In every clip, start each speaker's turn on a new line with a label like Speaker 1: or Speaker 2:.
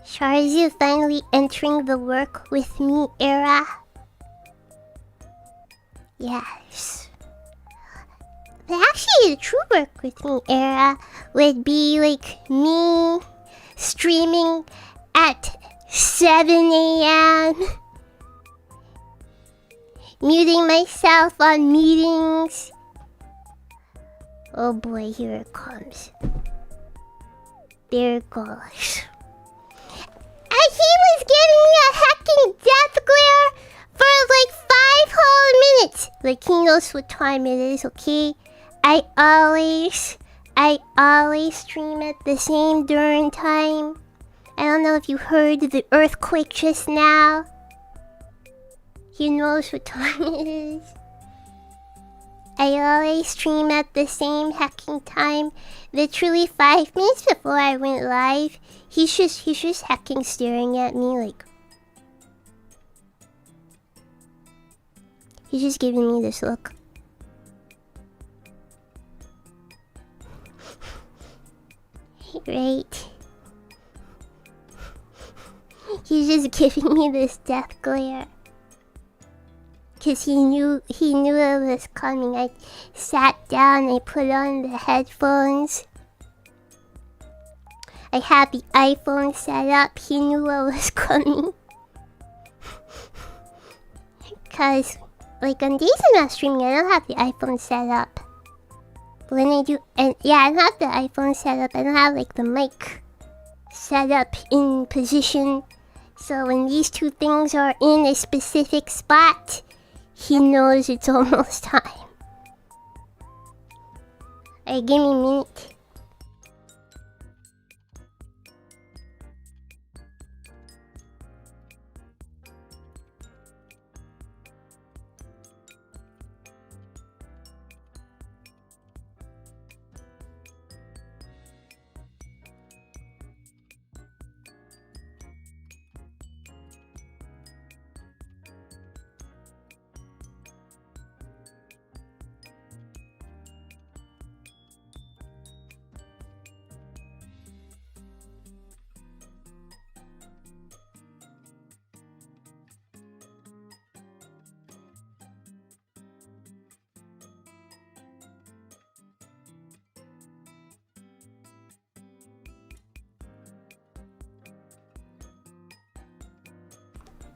Speaker 1: Suzu finally entering the work with me era. Yes. But actually, the true work with me era would be like me streaming at 7 a.m. Muting myself on meetings. Oh boy, here it comes. There it goes. And he was giving me a hecking death glare for like 5 whole minutes. Like he knows what time it is, okay? I always stream at the same darn time. I don't know if you heard the earthquake just now. He knows what time it is. I always stream at the same hecking time. Literally 5 minutes before I went live. He's just hecking staring at me like... He's just giving me this look. Right. He's just giving me this death glare. Cause he knew it was coming. I sat down, I put on the headphones. I had the iPhone set up, he knew what was coming. Cause like on days I'm not streaming, I don't have the iPhone set up. But when I do, and yeah, I don't have the iPhone set up, I don't have like the mic set up in position. So when these two things are in a specific spot, he knows it's almost time. Alright, give me a minute.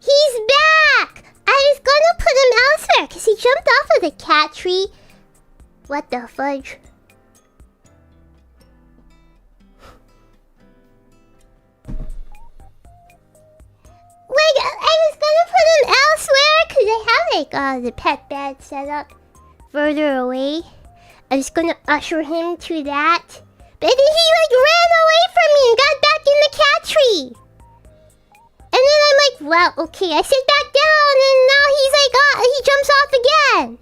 Speaker 1: He's back! I was gonna put him elsewhere because he jumped off of the cat tree. What the fudge? Like, I was gonna put him elsewhere because I have like the pet bed set up further away. I was gonna usher him to that. But then he like ran away from me and got back in the cat tree. And then I'm like, well, okay, I sit back down and now he's like, he jumps off again.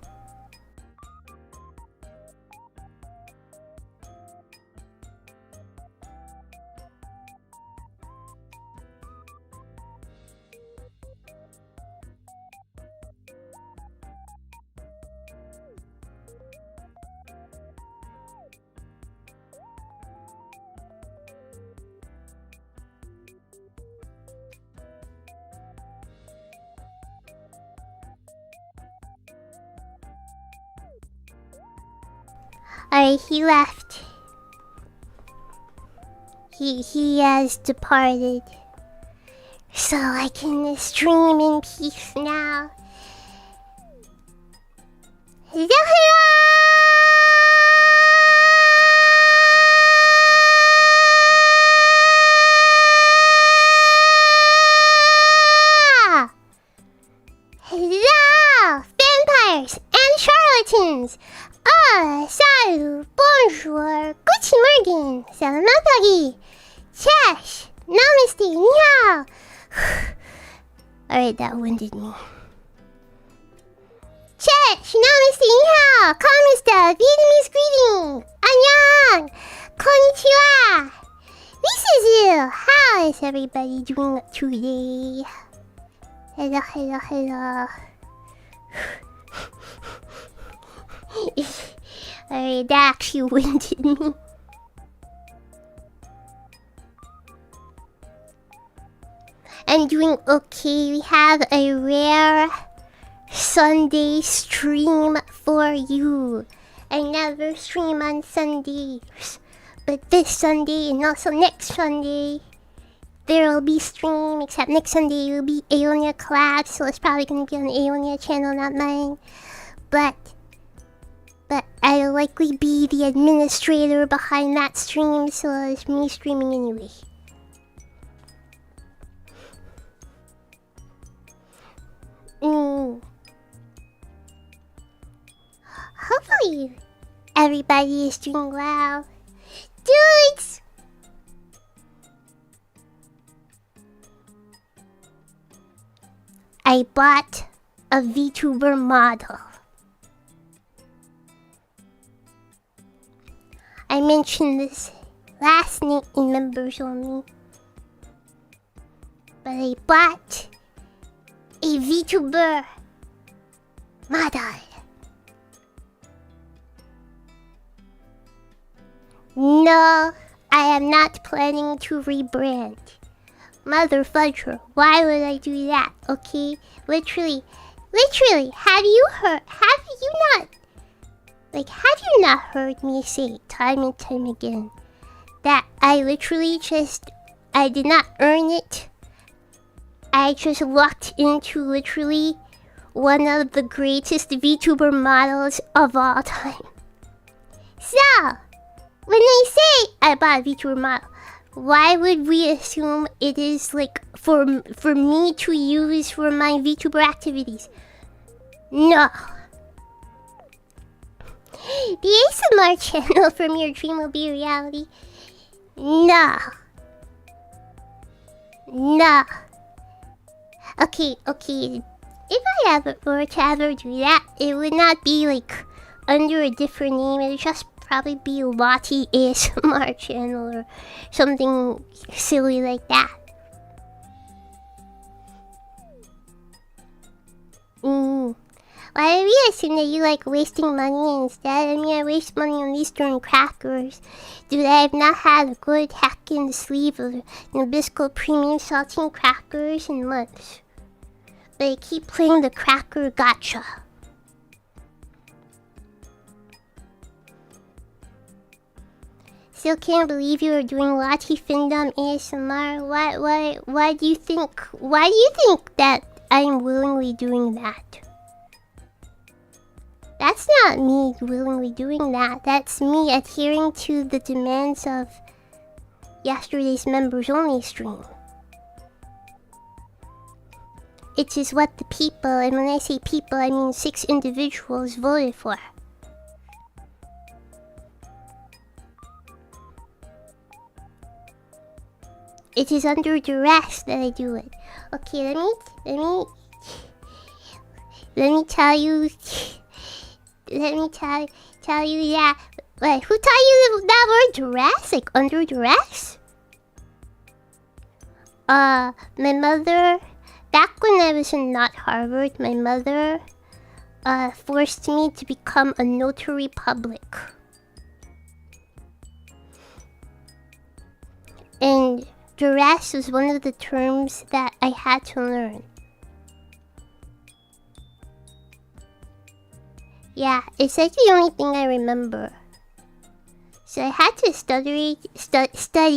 Speaker 1: Alright, he left. He has departed. So I can stream in peace now. Hello, hello, vampires and charlatans. Salut, bonjour, guten morgen, salamatagi, chesh, namaste, ni hao. Alright, that winded me. Chesh, namaste, ni hao, kamista, Vietnamese greeting, annyeong, konnichiwa. This is you. How is everybody doing today? Hello, hello, hello. Alright, that actually winded me. I'm doing okay. We have a rare Sunday stream for you. I never stream on Sundays, but this Sunday and also next Sunday there will be stream, except next Sunday will be Aonia collab, so it's probably gonna be on the Aonia channel, not mine. But I'll likely be the administrator behind that stream, so it's me streaming anyway. Hopefully everybody is doing well. Dudes! I bought a VTuber model. I mentioned this last night in members only, but I bought a VTuber model. No, I am not planning to rebrand. Mother fudger, why would I do that? Okay, literally, have you not heard me say time and time again that I did not earn it. I just walked into literally one of the greatest VTuber models of all time. So, when I say I bought a VTuber model, why would we assume it is like for me to use for my VTuber activities? No. The ASMR channel from your dream will be reality. No. No. Okay. If I ever were to ever do that, it would not be like under a different name. It would just probably be Lottie ASMR channel or something silly like that. Why do we assume that you like wasting money instead? I mean, I waste money on Eastern crackers. Dude, I have not had a good hack in the sleeve of Nabisco premium saltine crackers in months. But I keep playing the cracker gacha. Still can't believe you are doing Lottie Findom ASMR. Why do you think that I'm willingly doing that? That's not me willingly doing that. That's me adhering to the demands of yesterday's members only stream. It is what the people, and when I say people, I mean 6 individuals, voted for. It is under duress that I do it. Okay, let me tell you that. Wait, who taught you that word duress? Like under duress? My mother, back when I was not Harvard, my mother forced me to become a notary public. And duress was one of the terms that I had to learn. Yeah, it's like the only thing I remember. So I had to study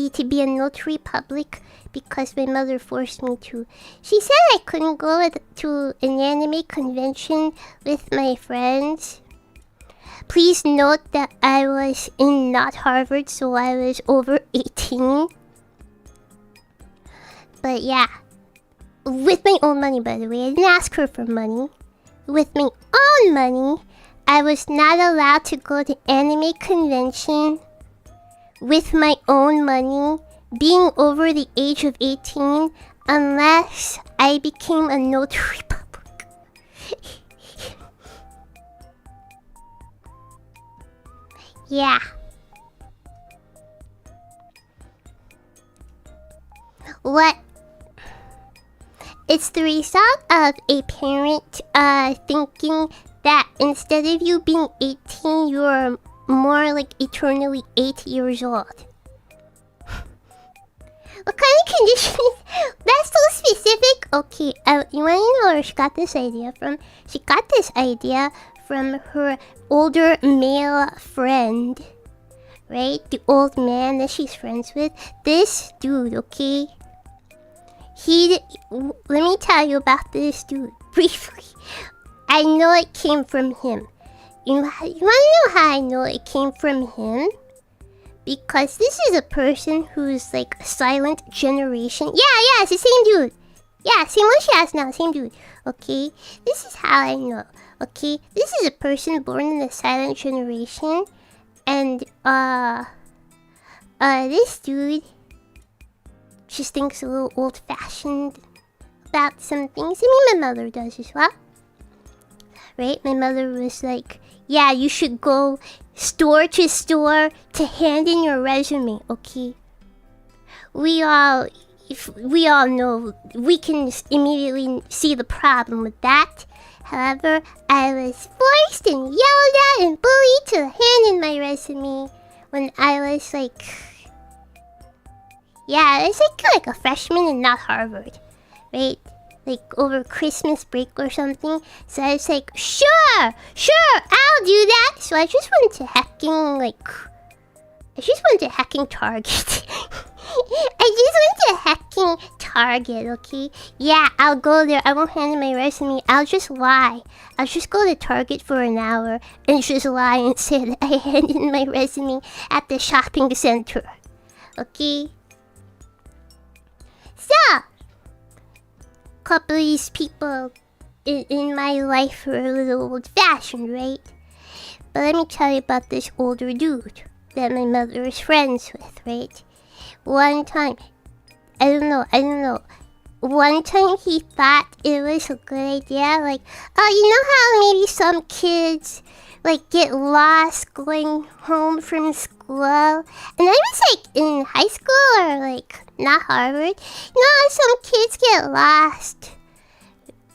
Speaker 1: to be a notary public because my mother forced me to. She said I couldn't go to an anime convention with my friends. Please note that I was in not Harvard, so I was over 18. But yeah, with my own money, by the way. I didn't ask her for money. With my own money, I was not allowed to go to anime convention with my own money, being over the age of 18, unless I became a notary public. Yeah. What? It's the result of a parent thinking that instead of you being 18, you are more like eternally 8 years old. What kind of condition is... That's so specific. Okay, you want to know where she got this idea from? She got this idea from her older male friend. Right? The old man that she's friends with. This dude, okay? Let me tell you about this dude briefly. I know it came from him. You want to know how I know it came from him? Because this is a person who's like a silent generation. Yeah, it's the same dude. Yeah, same one she has now, same dude. Okay, this is how I know. Okay, this is a person born in the silent generation. And, this dude just thinks a little old-fashioned about some things. I mean, my mother does as well. Right? My mother was like, yeah, you should go store to store to hand in your resume, okay? We all know, we can immediately see the problem with that. However, I was forced and yelled at and bullied to hand in my resume when I was like... Yeah, I was like a freshman and not Harvard, right? Like over Christmas break or something. So I was like, sure, I'll do that. So I just went to hacking Target. Target, okay? Yeah, I'll go there. I won't hand in my resume. I'll just lie. I'll just go to Target for an hour and just lie and say that I handed in my resume at the shopping center. Okay? So, a couple of these people in my life are a little old-fashioned, right? But let me tell you about this older dude that my mother is friends with, right? One time, I don't know. One time he thought it was a good idea, like, oh, you know how maybe some kids, like, get lost going home from school? And I was, like, in high school or, like, not Harvard. You know how some kids get lost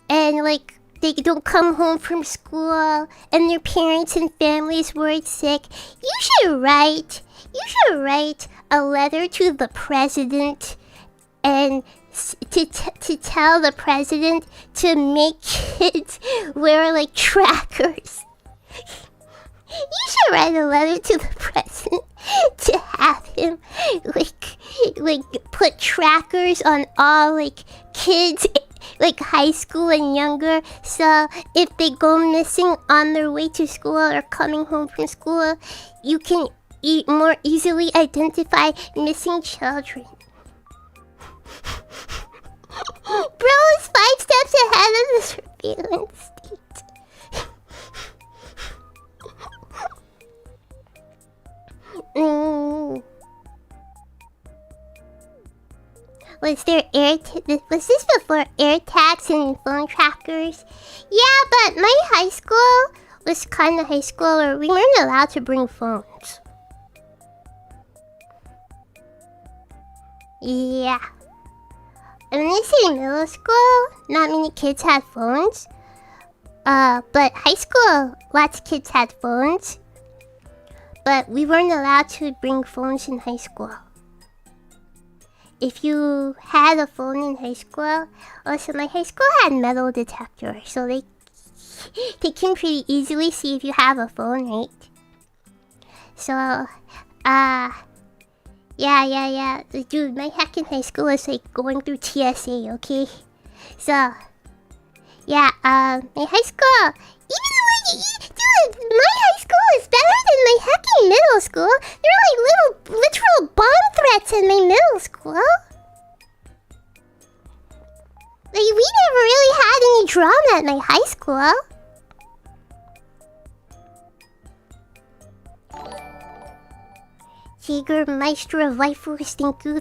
Speaker 1: and, like, they don't come home from school and their parents and families were sick? You should write a letter to the president and to tell the president to make kids wear like trackers. You should write a letter to the president to have him like put trackers on all like kids like high school and younger, so if they go missing on their way to school or coming home from school, you can more easily identify missing children. Bro is 5 steps ahead of the surveillance state. Was this before AirTags and phone trackers? Yeah, but my high school was kind of high school where we weren't allowed to bring phones. Yeah. And when I say middle school, not many kids had phones. But high school, lots of kids had phones. But we weren't allowed to bring phones in high school. If you had a phone in high school, also my high school had metal detectors, so they can pretty easily see if you have a phone, right? So, yeah. Dude, my hack in high school was like going through TSA, okay? So, yeah, my high school, dude, my high school is better than my hacking middle school. There were like little, literal bomb threats in my middle school. Like, we never really had any drama at my high school. Jägermeister waifus, thank you.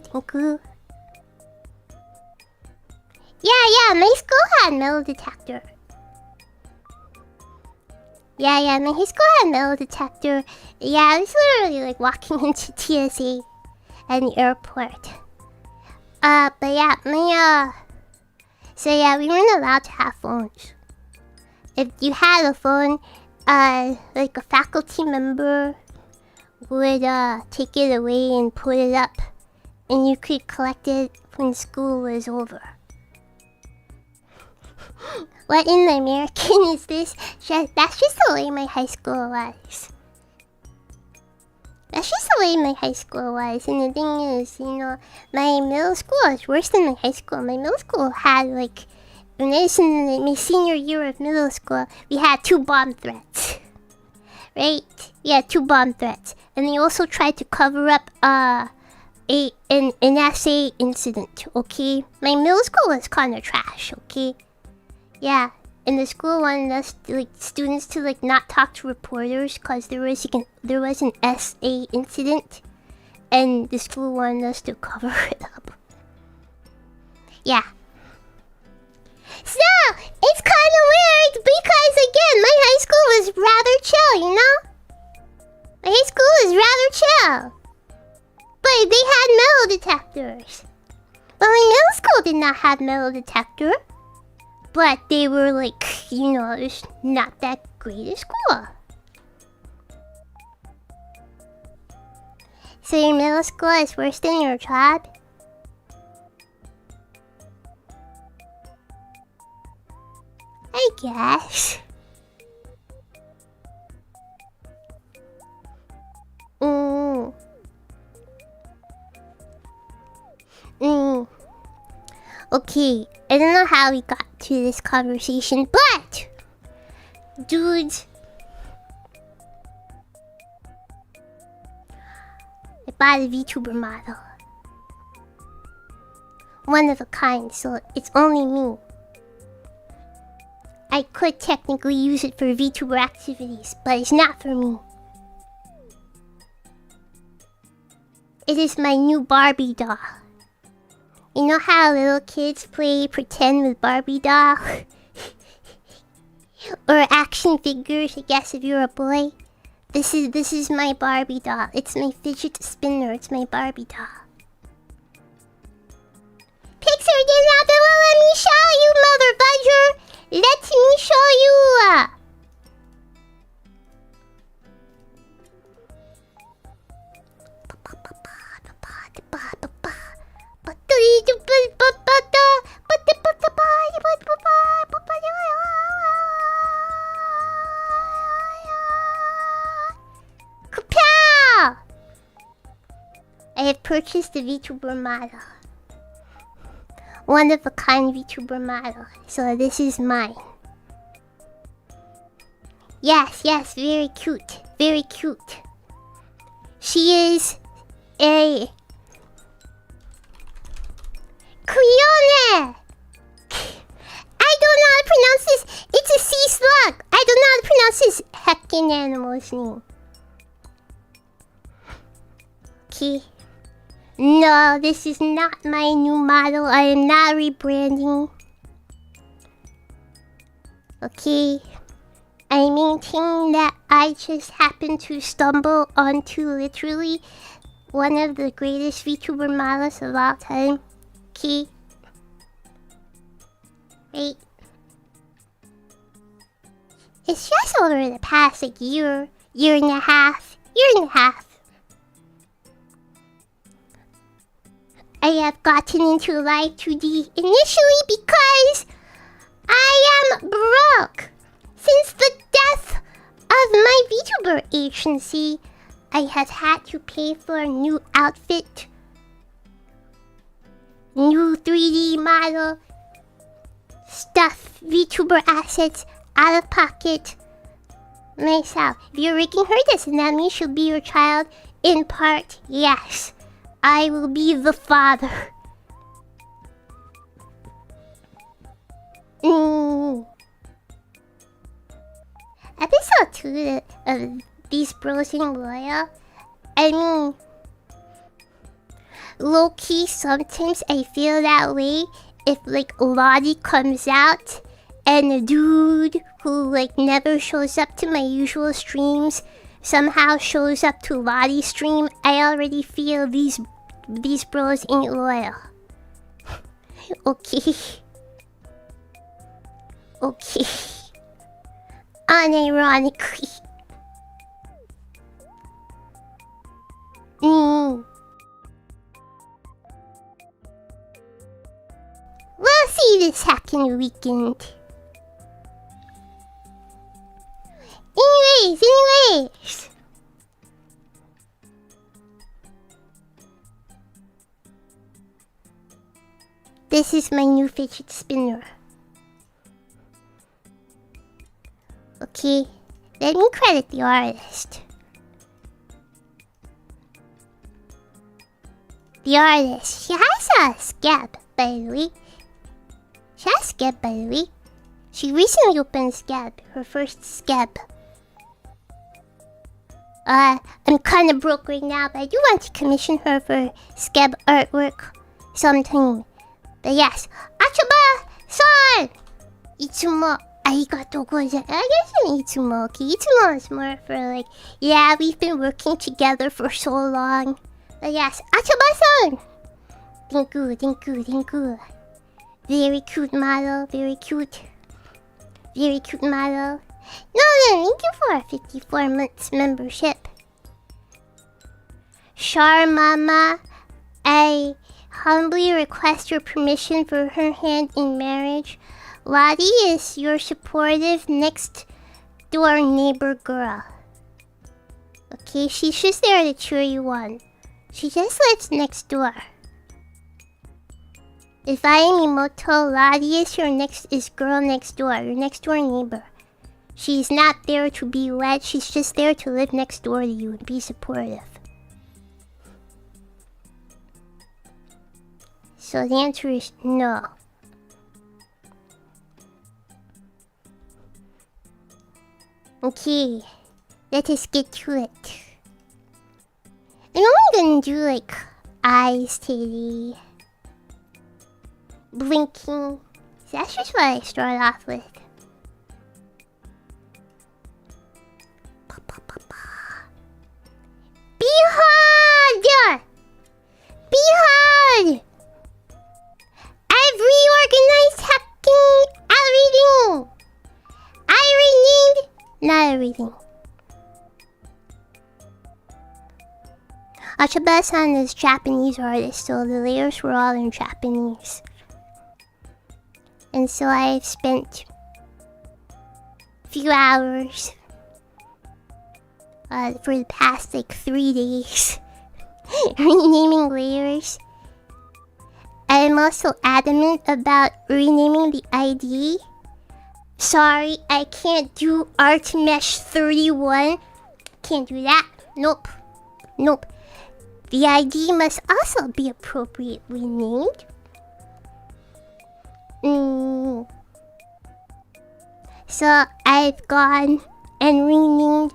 Speaker 1: Yeah, my school had metal detector. Yeah, my high school had metal detector. Yeah, I was literally like walking into TSA at the airport. But yeah, so yeah, we weren't allowed to have phones. If you had a phone, like a faculty member would take it away and put it up and you could collect it when school was over. What in the American is this? That's just the way my high school was. That's just the way my high school was. And the thing is, you know, my middle school is worse than my high school. My middle school had, like, when I was in my senior year of middle school, we had 2 bomb threats. Right? Yeah, 2 bomb threats. And they also tried to cover up an essay incident, okay? My middle school was kind of trash, okay? Yeah, and the school wanted us, like, students to, like, not talk to reporters because there was an essay incident, and the school wanted us to cover it up. Yeah. So, it's kind of weird because, again, my high school was rather chill, you know? My high school was rather chill. But they had metal detectors. But my middle school did not have metal detector. But they were, like, you know, it's not that great a school. So your middle school is worse than your job? I guess. Okay, I don't know how we got to this conversation, but dudes, I bought a VTuber model. One of a kind, so it's only me. I could technically use it for VTuber activities, but it's not for me. It is my new Barbie doll. You know how little kids play pretend with Barbie doll? Or action figures, I guess, if you're a boy. This is my Barbie doll. It's my fidget spinner. It's my Barbie doll. Pixar did not let me show you, mother budger. Let me show you. Kapow! I have purchased a VTuber model. One of a kind VTuber model. So this is mine. Yes, very cute. Very cute. She is a Creole. I don't know how to pronounce this. It's a sea slug. I don't know how to pronounce this heckin' animal's name. Okay. No, this is not my new model. I am not rebranding. Okay. I maintain that I just happened to stumble onto literally one of the greatest VTuber models of all time. Okay. Right. It's just over the past like year and a half. I have gotten into Live 2D initially because I am broke. Since the death of my VTuber agency, I have had to pay for a new outfit, new 3D model, stuff, VTuber assets, out of pocket, myself. If you're making her this, and that means she'll be your child, in part, yes. I will be the father. Episode 2 of These Bros Ain't Loyal. I mean, low-key, sometimes I feel that way if, like, Lottie comes out and a dude who, like, never shows up to my usual streams somehow shows up to Lottie's stream. I already feel these bros ain't loyal. Okay. Unironically. the second weekend. Anyways. This is my new fidget spinner. Okay, let me credit the artist. The artist, she has a scab, by the way. She recently opened Scab, her first Scab. I'm kinda broke right now, but I do want to commission her for Scab artwork sometime. But yes, Achaba-san! Itsumo, arigatou gozaimasu. I guess an Itsumo, okay? Itsumo is more for like, yeah, we've been working together for so long. But yes, Achaba-san! Thank you. Very cute model, very cute model. No, thank you for a 54 months membership. Char Mama, I humbly request your permission for her hand in marriage. Lottie is your supportive next door neighbor girl. Okay, she's just there to cheer you on. She just lives next door. If I am Imoto, Lottie is girl next door, your next door neighbor. She's not there to be led, she's just there to live next door to you and be supportive. So the answer is no. Okay, let us get to it. I'm only gonna do like eyes today. Blinking. So that's just what I start off with. Behold! I've reorganized hacking everything. I renamed not everything. Achaba-san is Japanese artist, so the layers were all in Japanese. And so I've spent a few hours for the past like 3 days renaming layers. I'm also adamant about renaming the ID. Sorry, I can't do Art Mesh 31. Can't do that. Nope. The ID must also be appropriately named. So I've gone and renamed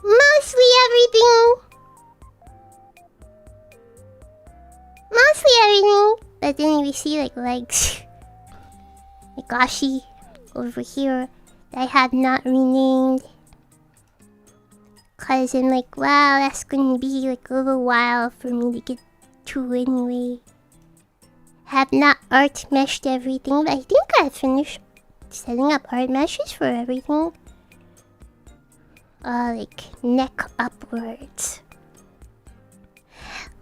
Speaker 1: mostly everything. But then we see like legs. Like Ashi over here that I have not renamed. Cause I'm like, wow, that's gonna be like a little while for me to get to anyway. Have not art meshed everything, but I think I finished setting up art meshes for everything. Like neck upwards.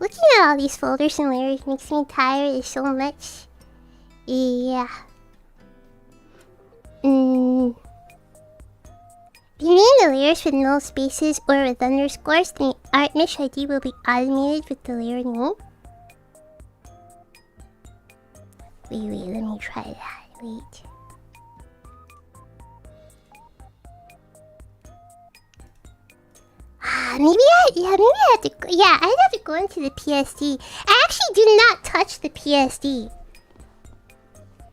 Speaker 1: Looking at all these folders and layers makes me tired so much. Yeah. If you name the layers with no spaces or with underscores, the art mesh ID will be automated with the layer name. Wait, let me try that. Wait. Maybe I have to. Yeah, I'd have to go into the PSD. I actually do not touch the PSD.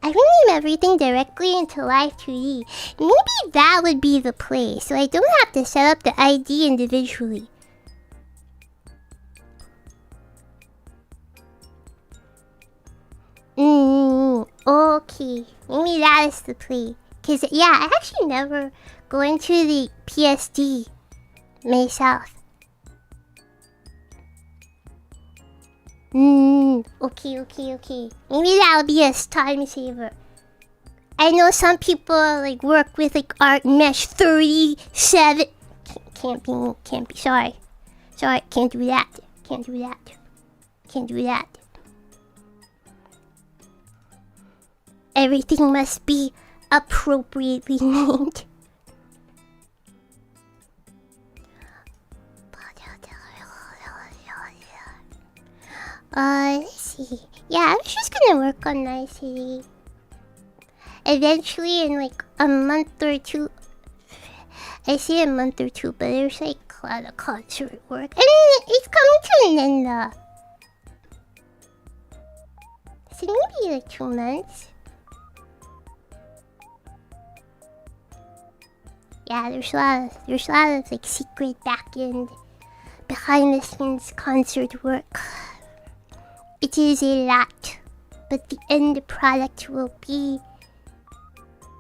Speaker 1: I rename everything directly into Live 2D. Maybe that would be the play, so I don't have to set up the ID individually. Okay, maybe that is the play. Cause yeah, I actually never go into the PSD myself. Okay. Maybe that'll be a time saver. I know some people like work with like Art Mesh 37. Can't be. Sorry, can't do that. Everything must be appropriately named. Let's see. Yeah, I was just gonna work on Night City. Eventually, in like a month or two. I say a month or two, but there's like a lot of concert work. I mean, it's coming to an end though. So maybe like 2 months. Yeah, there's a lot of like secret back end, behind the scenes concert work. It is a lot, but the end product will be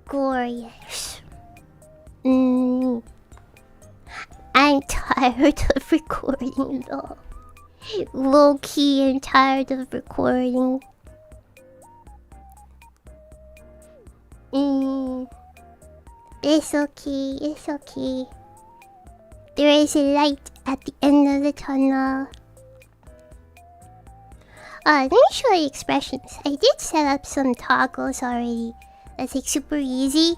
Speaker 1: glorious. I'm tired of recording though. Low key, I'm tired of recording. It's okay, it's okay. There is a light at the end of the tunnel. Let me show you expressions. I did set up some toggles already. That's like super easy.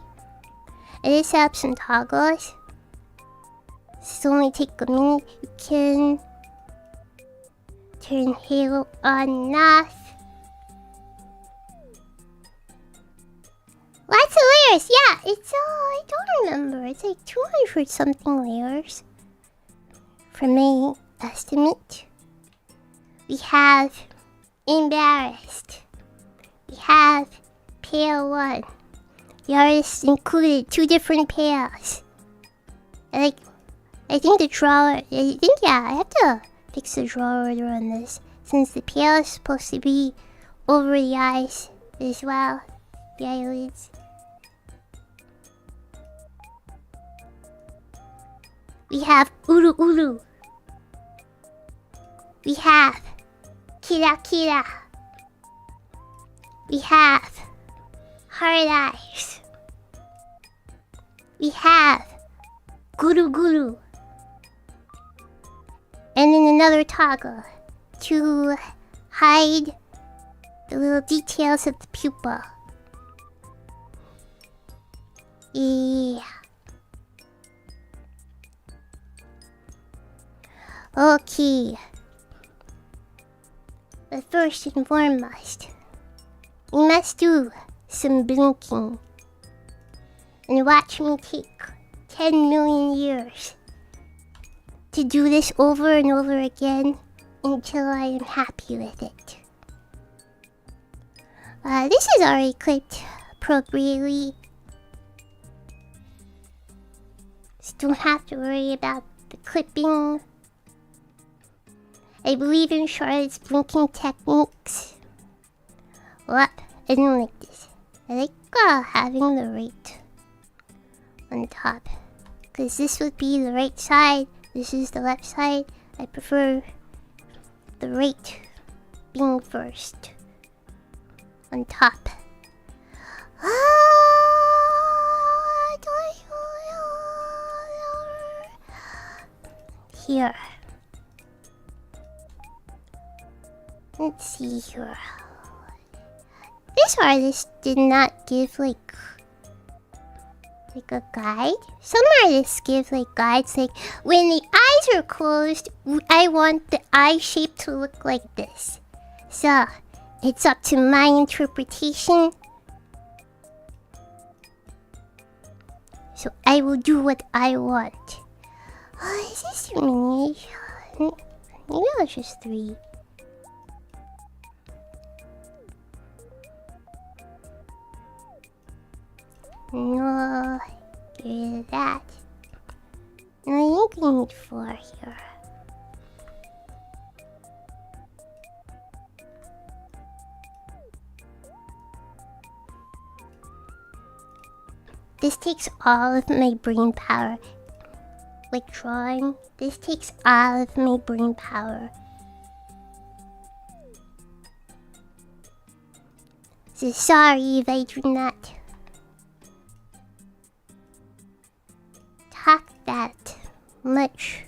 Speaker 1: I did set up some toggles. This will only take a minute. You can turn Halo on and off. Lots of layers, yeah, it's I don't remember. It's like 200 something layers. From my estimate. We have embarrassed. We have pale 1. The artist included 2 different pales. I think the drawer, yeah, I have to fix the drawer order on this. Since the pale is supposed to be over the eyes as well. The eyelids. We have Uru Uru. We have Kira Kira. We have hard eyes. We have Guru Guru. And then another toggle to hide the little details of the pupil. Yeah. Okay. But first and foremost, we must do some blinking. And watch me take 10 million years to do this over and over again until I am happy with it. This is already clipped appropriately. Just don't have to worry about the clipping. I believe in Charlotte's blinking techniques. Well, I don't like this. I like having the right on top. Because this would be the right side. This is the left side. I prefer the right being first. On top. Here. Let's see here. This artist did not give like a guide. Some artists give like guides like when the eyes are closed, I want the eye shape to look like this. So it's up to my interpretation. So I will do what I want. Is this too many? Maybe it was just 3. No, get rid of that. No, I think we need 4 here. This takes all of my brain power. Like drawing, this takes all of my brain power. So sorry if I do not talk that much.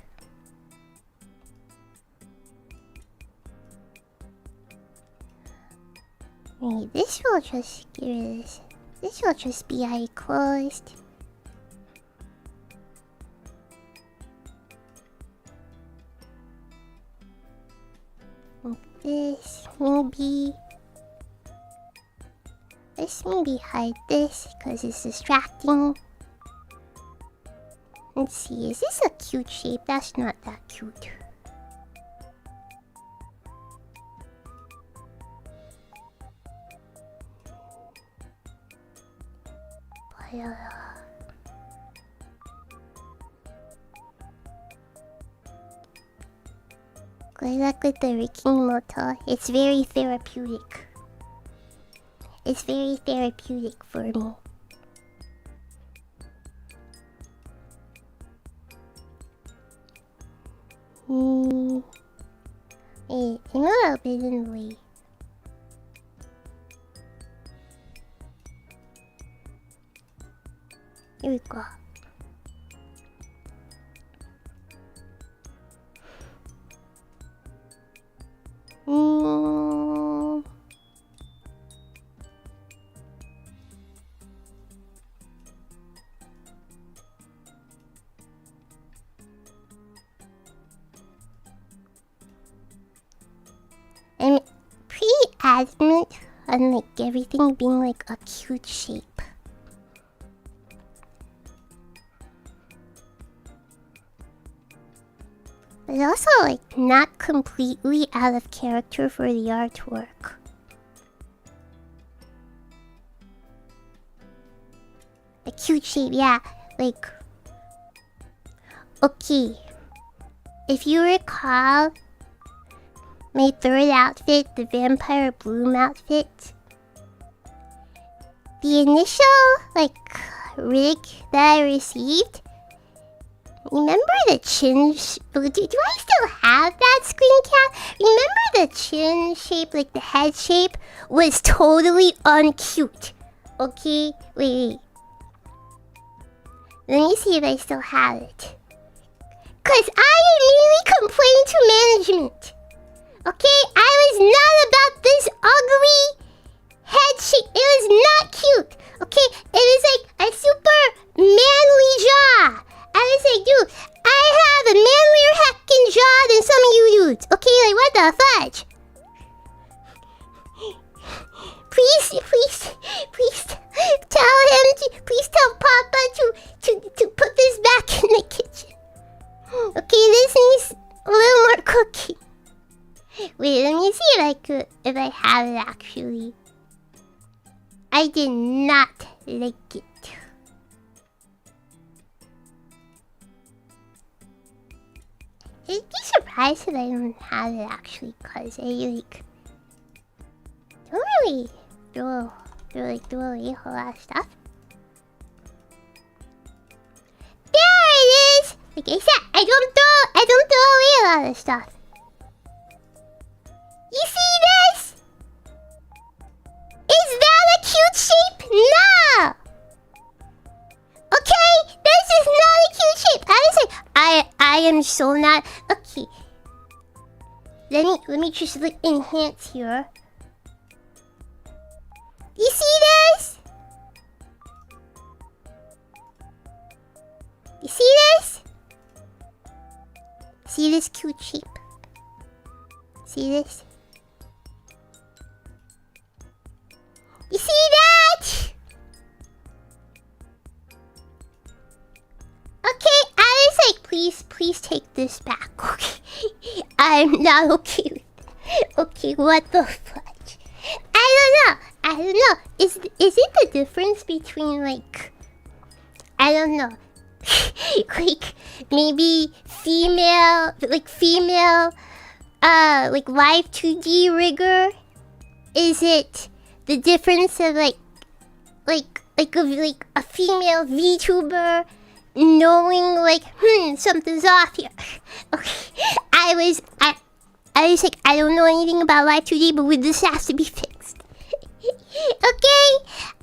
Speaker 1: Wait, this will just get rid of this. This will just be closed. Like this, maybe. Let's maybe hide this because it's distracting. Let's see, is this a cute shape? That's not that cute. But, good luck with the Rikimoto. It's very therapeutic. It's very therapeutic for me. Hey, I'm a little bit in the way. Here we go. I'm pretty adamant on like everything being like a cute shape. But also like not completely out of character for the artwork. A cute shape, yeah. Like, okay. If you recall my third outfit, the Vampire Bloom outfit, the initial like rig that I received, remember the chin do I still have that screen cap? Remember the chin shape, like the head shape was totally uncute. Okay, wait. Let me see if I still have it. Cause I immediately complained to management. Okay, I was not about this ugly head shape. It was not cute. Okay, it was like a super manly jaw. I was like, dude, I have a manlier heckin' jaw than some of you dudes. Okay, like what the fudge? Please tell him to, please tell Papa to put this back in the kitchen. Okay, this needs a little more cooking. Wait, let me see if I have it actually. I did not like it. I'd be surprised if I don't have it actually, cause I like don't really throw away a whole lot of stuff. There it is. Like I said, I don't throw away a lot of stuff. You see this? Is that a cute shape? No. Okay, this is not a cute shape. I am so not. Okay. Let me just like enhance here. You see this? You see this? See this cute shape? See this? You see that? Okay, I was like, please take this back. Okay, I'm not okay with it. Okay, what the fudge? I don't know. Is it the difference between like, I don't know, like maybe female like live 2D rigger? Is it the difference of like a female VTuber knowing like something's off here? Okay, I was like, I don't know anything about live 2D, but this has to be fixed. Okay,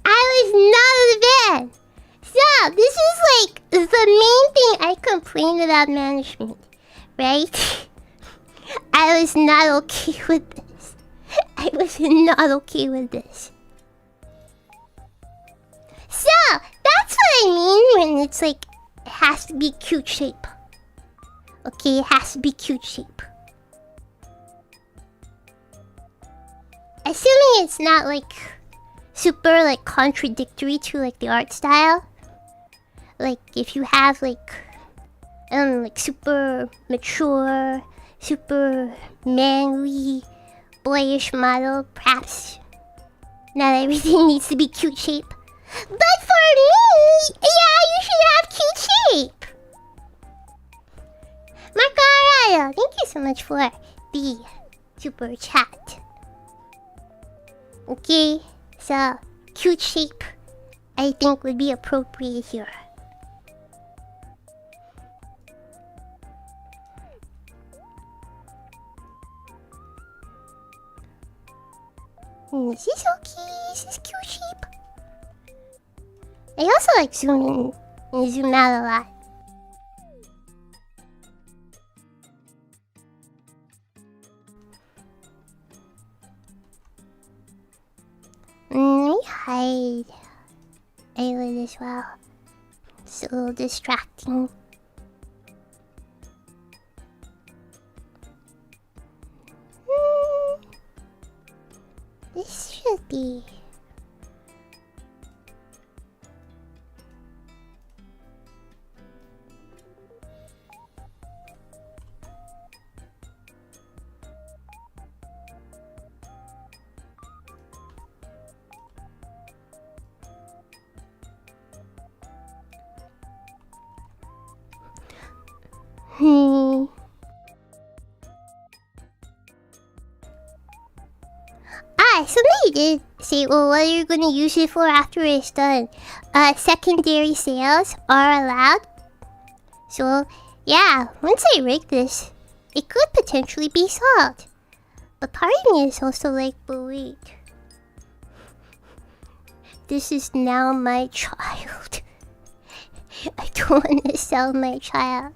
Speaker 1: I was not a fan. So this is like the main thing I complained about management, right? I was not okay with this. I was not okay with this. So, that's what I mean when it's like, it has to be cute shape. Okay, it has to be cute shape. Assuming it's not like super like contradictory to like the art style. Like if you have like super mature, super manly, boyish model, perhaps not everything needs to be cute shape. But for me, yeah, you should have cute shape. Marco, thank you so much for the super chat. Okay, so cute shape I think would be appropriate here. This is okay, this is cute shape. I also like zoom in and zoom out a lot. Let me hide eyelid as well. It's a little distracting. This should be... Somebody did say, well, what are you going to use it for after it's done? Secondary sales are allowed. So, yeah, once I rig this, it could potentially be sold. But part of me is also like, but wait. This is now my child. I don't want to sell my child.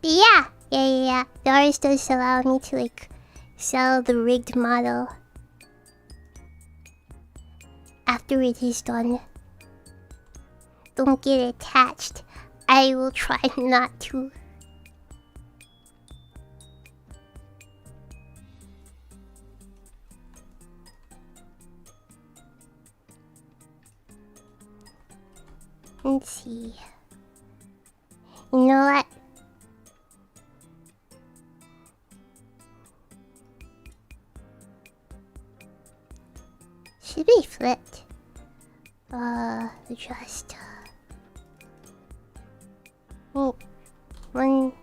Speaker 1: But yeah. The artist does allow me to like sell the rigged model after it is done. Don't get attached. I will try not to. Let's see. You know what? Should be flipped. Adjust. Oh, 1,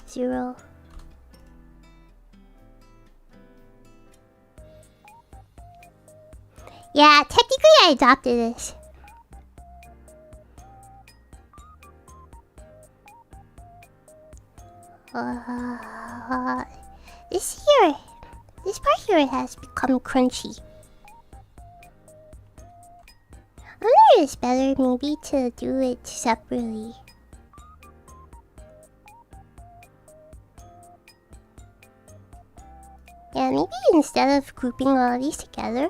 Speaker 1: 0. Yeah, technically I adopted this. This part here has become crunchy. I wonder if it's better maybe to do it separately. Yeah, maybe instead of grouping all these together.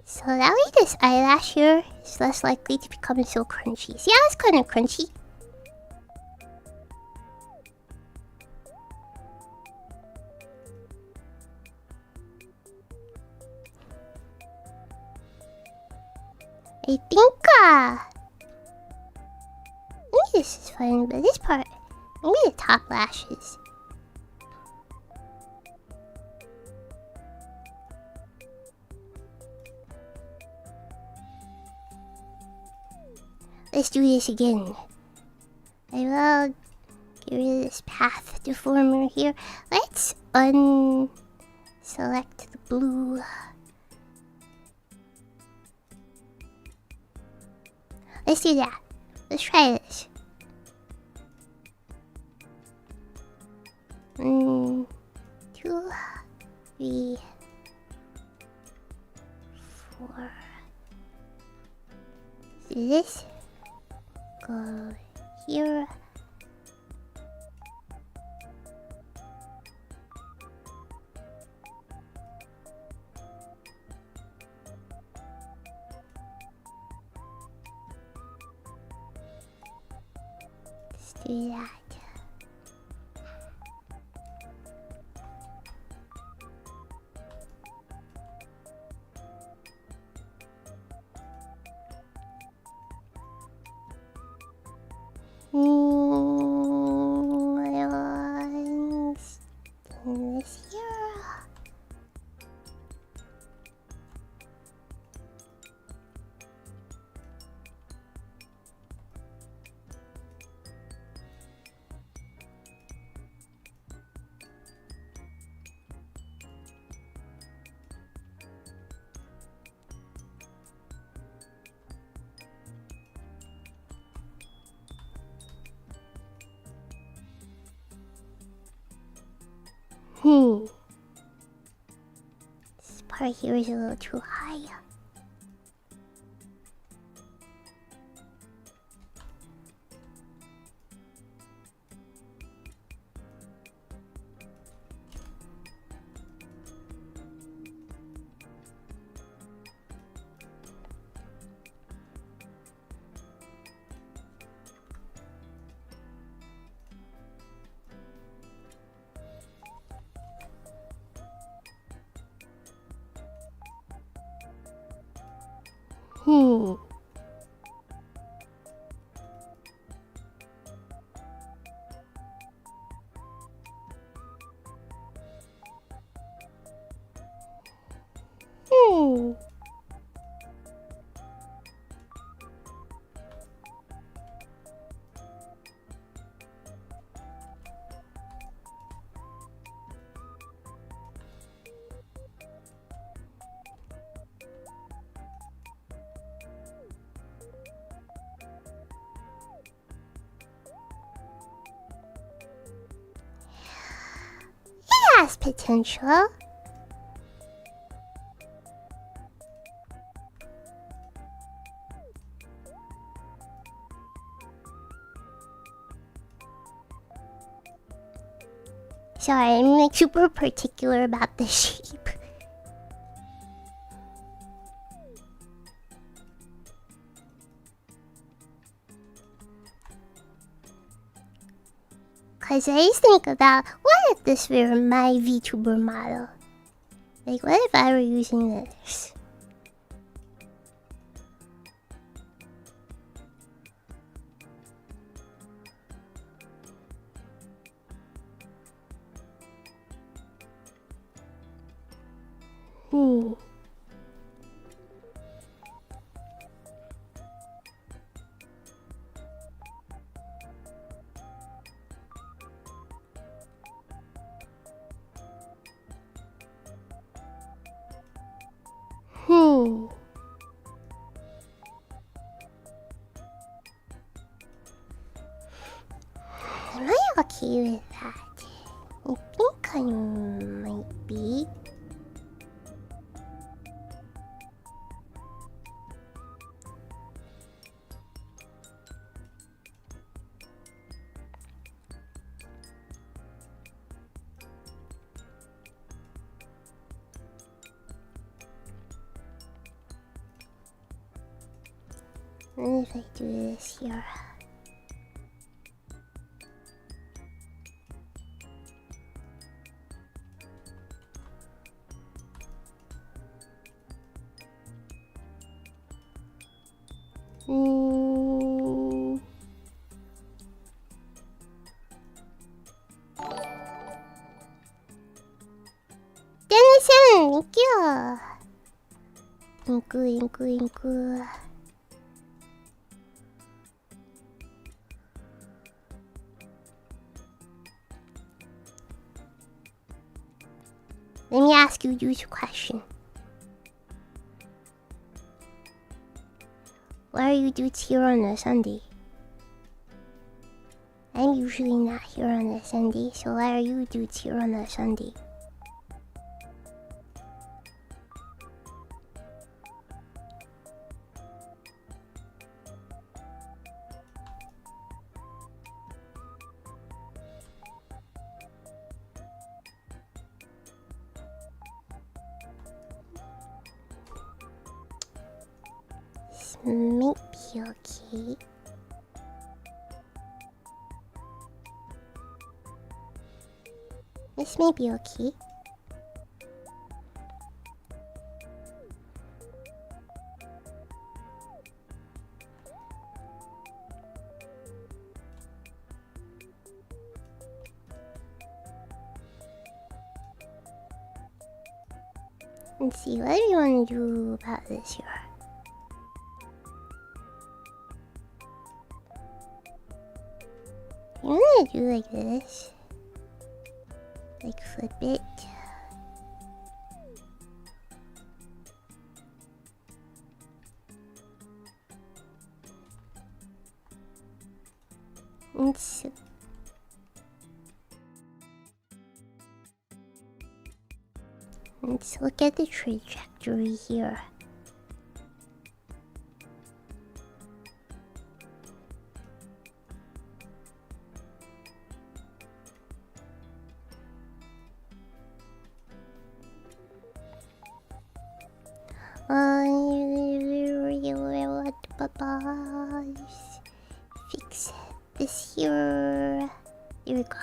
Speaker 1: So that way this eyelash here is less likely to become so crunchy. See how it's kind of crunchy? I think, maybe this is fine, but this part, maybe the top lashes. Let's do this again. I will get rid of this path deformer here. Let's unselect the blue. Let's do that. Let's try this. 1, 2, 3, 4. Do this. Go here. do that. What else in this here? This part here is a little too high. Hmm. It has potential. Sorry, I'm like super particular about the shape. Cause I just think about, what if this were my VTuber model? Like, what if I were using this? Am I okay with that? I think I might be. What if I do this here? Denison, thank you. Inku. Let me ask you a question. Why are you dudes here on a Sunday? I'm usually not here on a Sunday, so why are you dudes here on a Sunday? This might be okay. This may be okay. Let's see, what do you want to do about this here? You want to do like this? Like flip it. Let's look at the trajectory here. Fix this here. Here we go.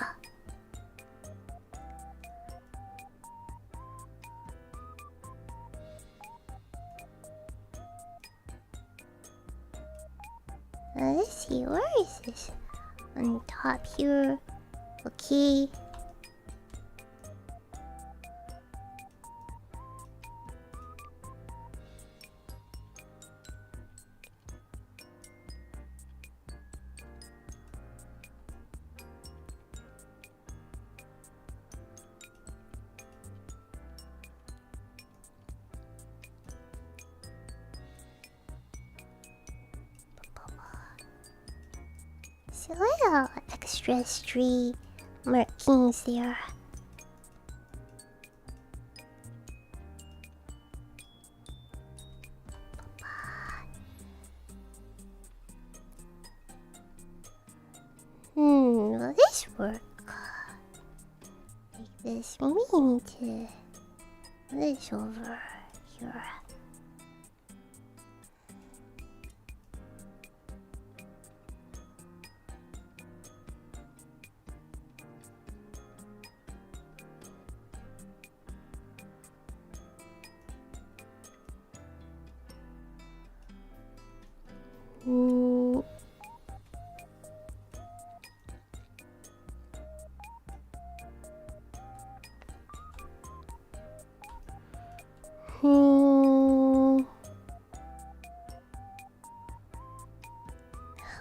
Speaker 1: Let's see, where is this? On top here. Okay. So little extra street markings there. Will this work? Like this. Maybe you need to put this over here.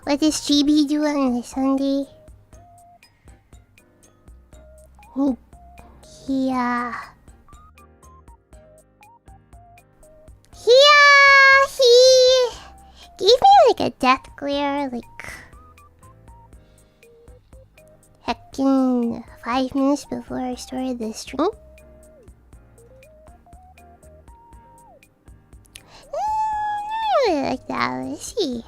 Speaker 1: What does GB do on a Sunday? Yeah. He gave me like a death glare, like heckin' 5 minutes before I started the stream. I don't really like that. Let's see.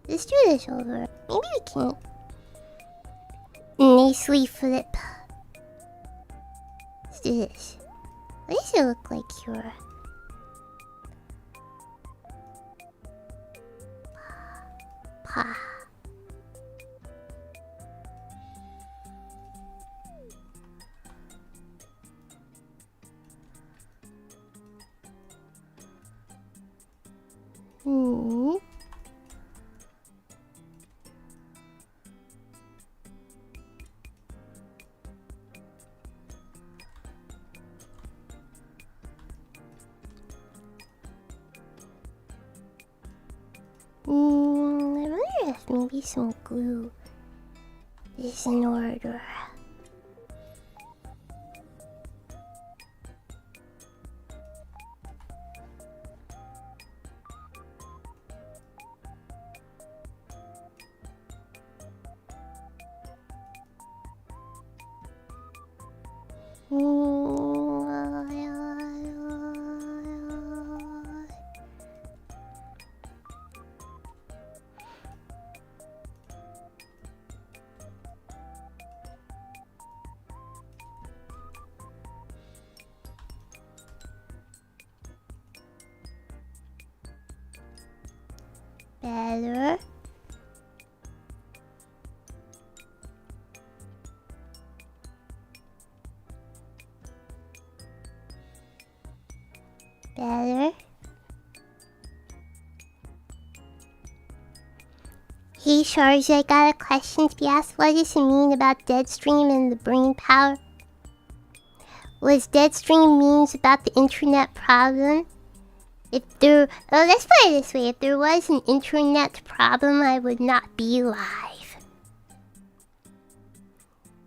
Speaker 1: Let's do this over. Maybe we can nicely flip. Let's do this. What does it look like here? Pa. I wonder if maybe some glue is in order. Better. Better. Hey Charge, I got a question to be asked. What does it mean about Deadstream and the brain power? Was Deadstream means about the internet problem? Let's put it this way. If there was an internet problem, I would not be live.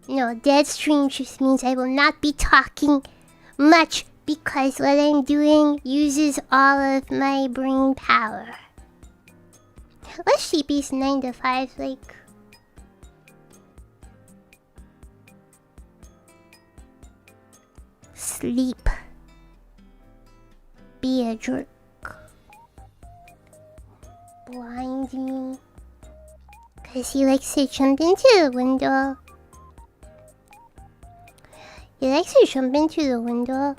Speaker 1: No, Deadstream just means I will not be talking much because what I'm doing uses all of my brain power. What's Sheepy's 9 to 5 like? Sleep. Be a jerk. Blind me. Cause he likes to jump into the window. He likes to jump into the window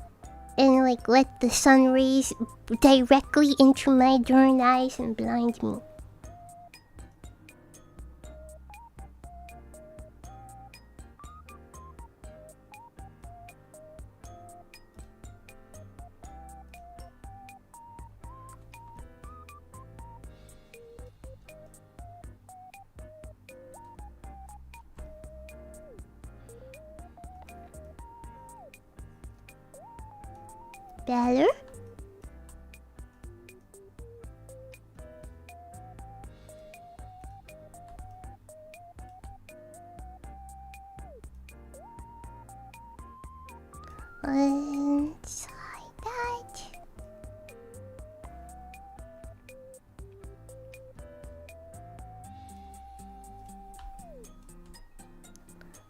Speaker 1: and like let the sun rays directly into my darn eyes and blind me. Better? Inside that.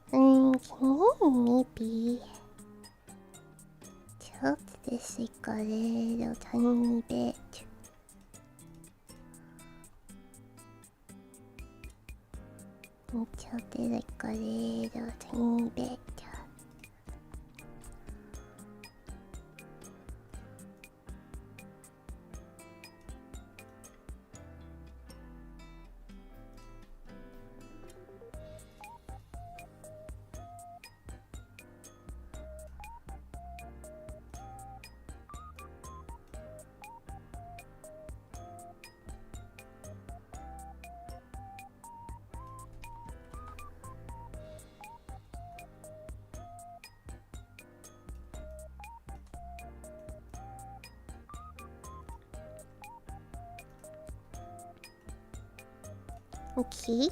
Speaker 1: Can you maybe tilt this like a little tiny bit? And tilt it like a little tiny bit. Okay.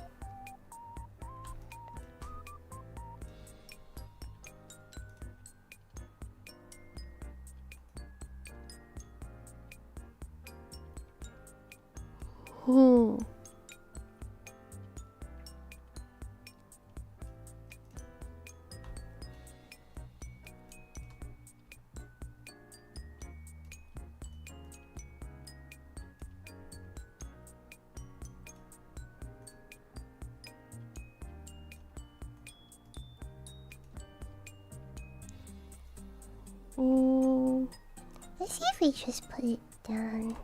Speaker 1: Let's see if we just put it down.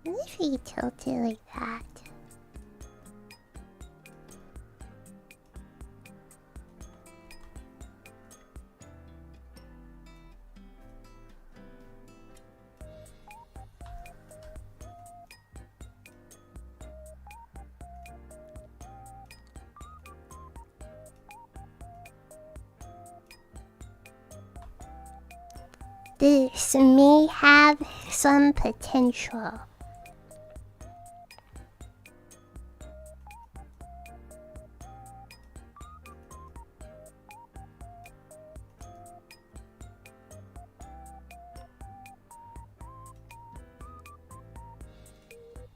Speaker 1: What if we tilt it like that? This may have some potential.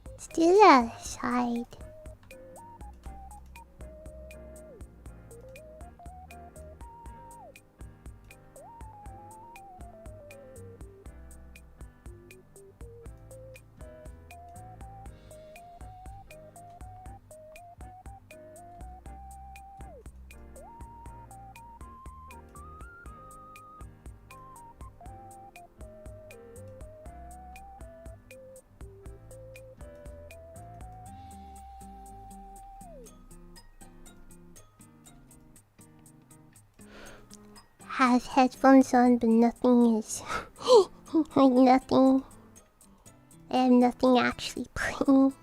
Speaker 1: Let's do the other side. have headphones on, but nothing is like nothing. I have nothing actually playing.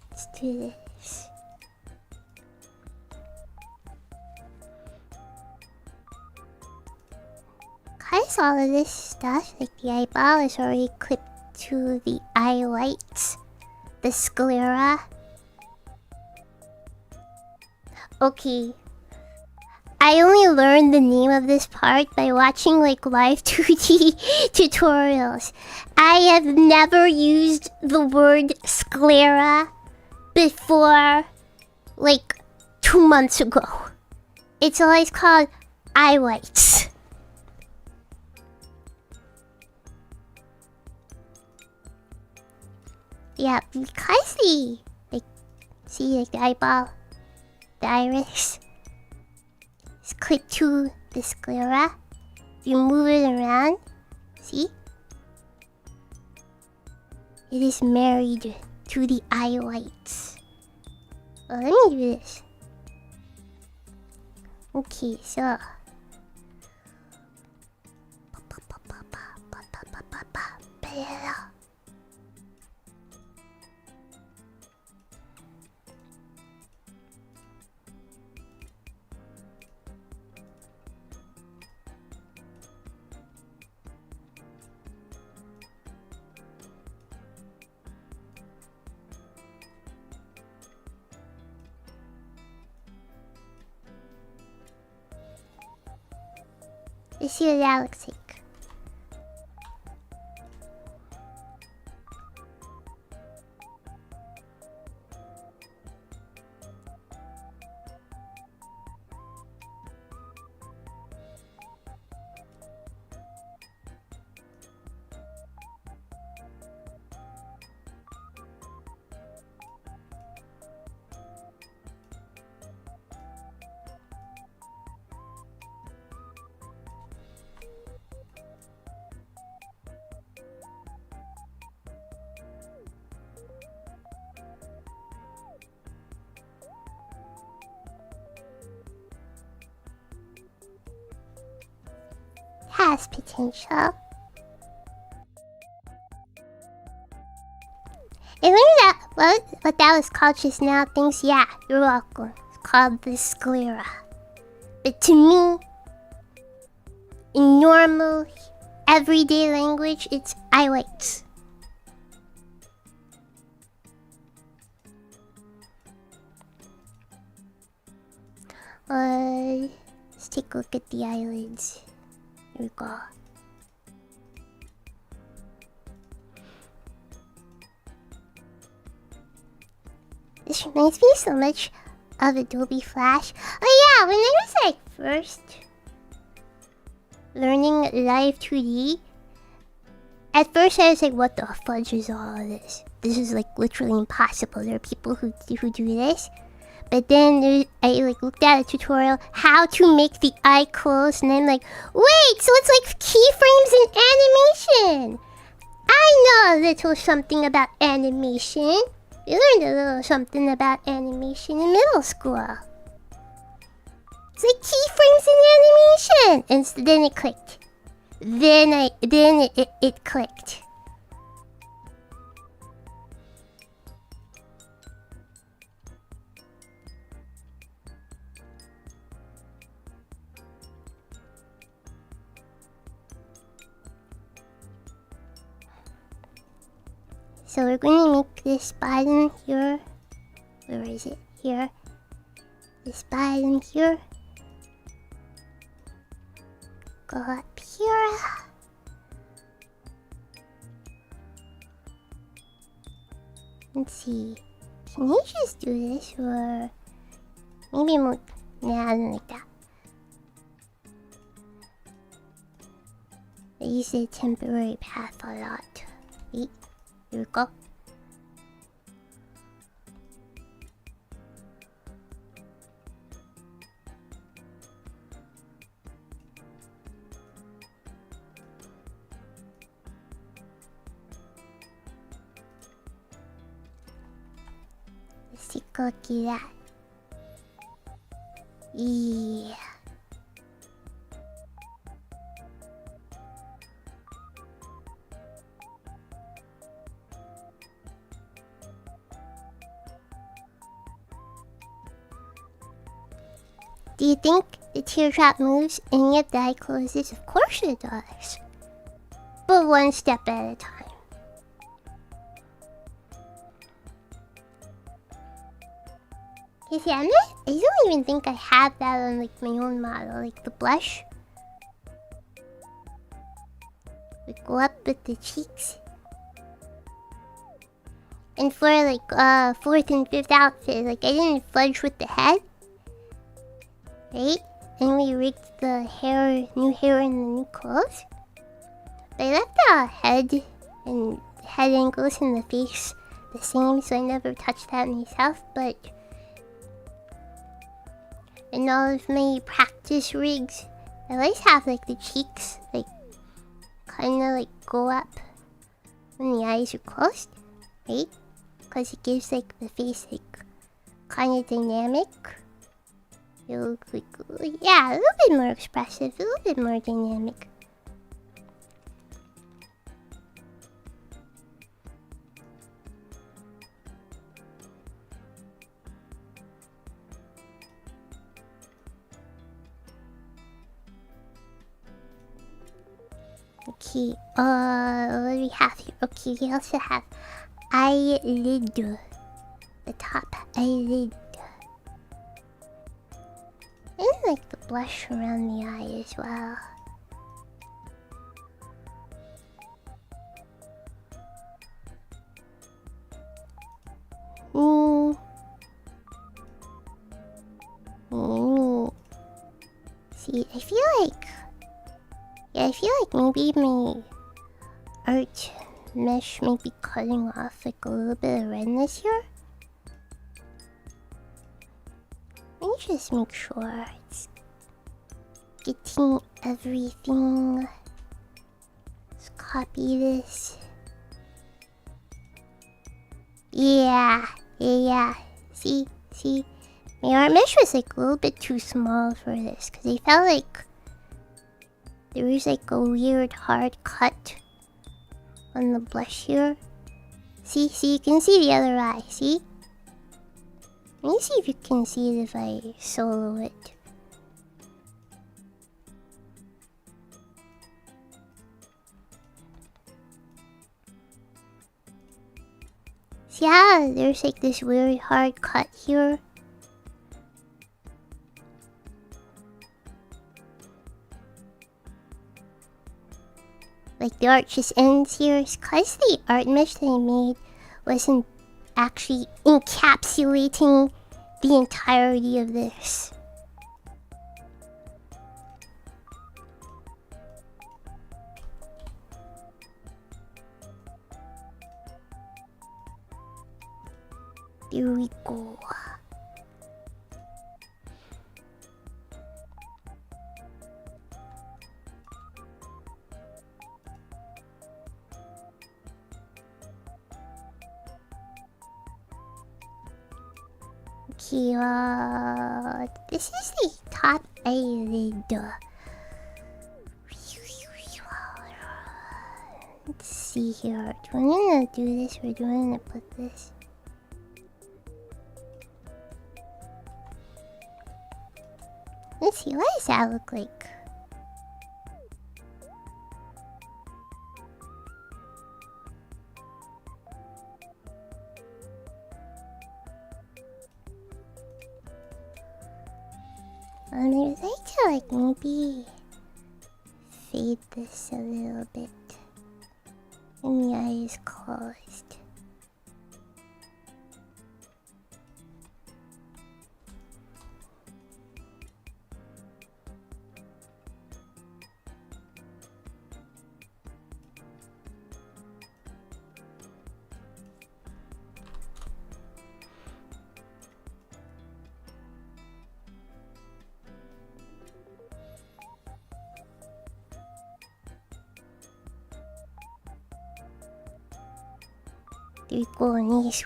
Speaker 1: Let's do this. Guys, all of this stuff, like the eyeball, is already clipped to the eye whites, the sclera. Okay. I only learned the name of this part by watching like live 2D tutorials. I have never used the word sclera before like 2 months ago. It's always called eye whites. Yeah, because like, see, like the eyeball, the iris, is clipped to the sclera. If you move it around, see? It is married to the eye whites. Well, let me do this. Okay, so. Let's see what that looks like. Has potential. I learned that what that was called just now. Thanks, yeah, you're welcome. It's called the sclera. But to me, in normal, everyday language, it's eye whites. Let's take a look at the eyelids. Here we go. This reminds me so much of Adobe Flash. Oh yeah, when I was like first learning live 2D, at first I was like, what the fudge is all of this? This is like literally impossible. There are people who do this. But then I like looked at a tutorial how to make the eye close, and I'm like, wait, so it's like keyframes in animation. I know a little something about animation. We learned a little something about animation in middle school. It's like keyframes in animation. And so then it clicked. Then it clicked. So we're going to make this bottom here. Where is it? Here. This bottom here. Go up here. Let's see. Can you just do this, or maybe more? Nah, I don't like that. I use the temporary path a lot. Wait. Here we go. look at that. Yeah. Do you think the teardrop moves and if the eye closes? Of course it does. But one step at a time. You see, I don't even think I have that on like my own model, like the blush. We go up with the cheeks. And for like 4th and 5th outfit, like I didn't fudge with the head. Right? And we rigged the hair, new hair in the new clothes. But I left the head and head angles in the face the same, so I never touched that myself. But in all of my practice rigs, I always have like the cheeks like kind of like go up when the eyes are closed, right? Because it gives like the face like kind of dynamic. It looks like, yeah, a little bit more expressive, a little bit more dynamic. Okay, what do we have here? Okay, we also have eyelid. The top eyelid. And like the blush around the eye as well. See, I feel like... Yeah, I feel like maybe my art mesh might be cutting off like a little bit of redness here. Let me just make sure it's getting everything. Let's copy this. Yeah. See? My art mesh was like a little bit too small for this because I felt like there was like a weird hard cut on the blush here. See, you can see the other eye, see? Let me see if you can see it if I solo it. See how there's like this weird hard cut here? Like the art just ends here. It's because the art mesh that I made wasn't actually encapsulating the entirety of this. Here we go. Okay, this is the top eyelid. Let's see here. Do I want to do this or do I want to put this? Let's see, what does that look like? I would like to like maybe fade this a little bit when the eye is closed. There we go, nice.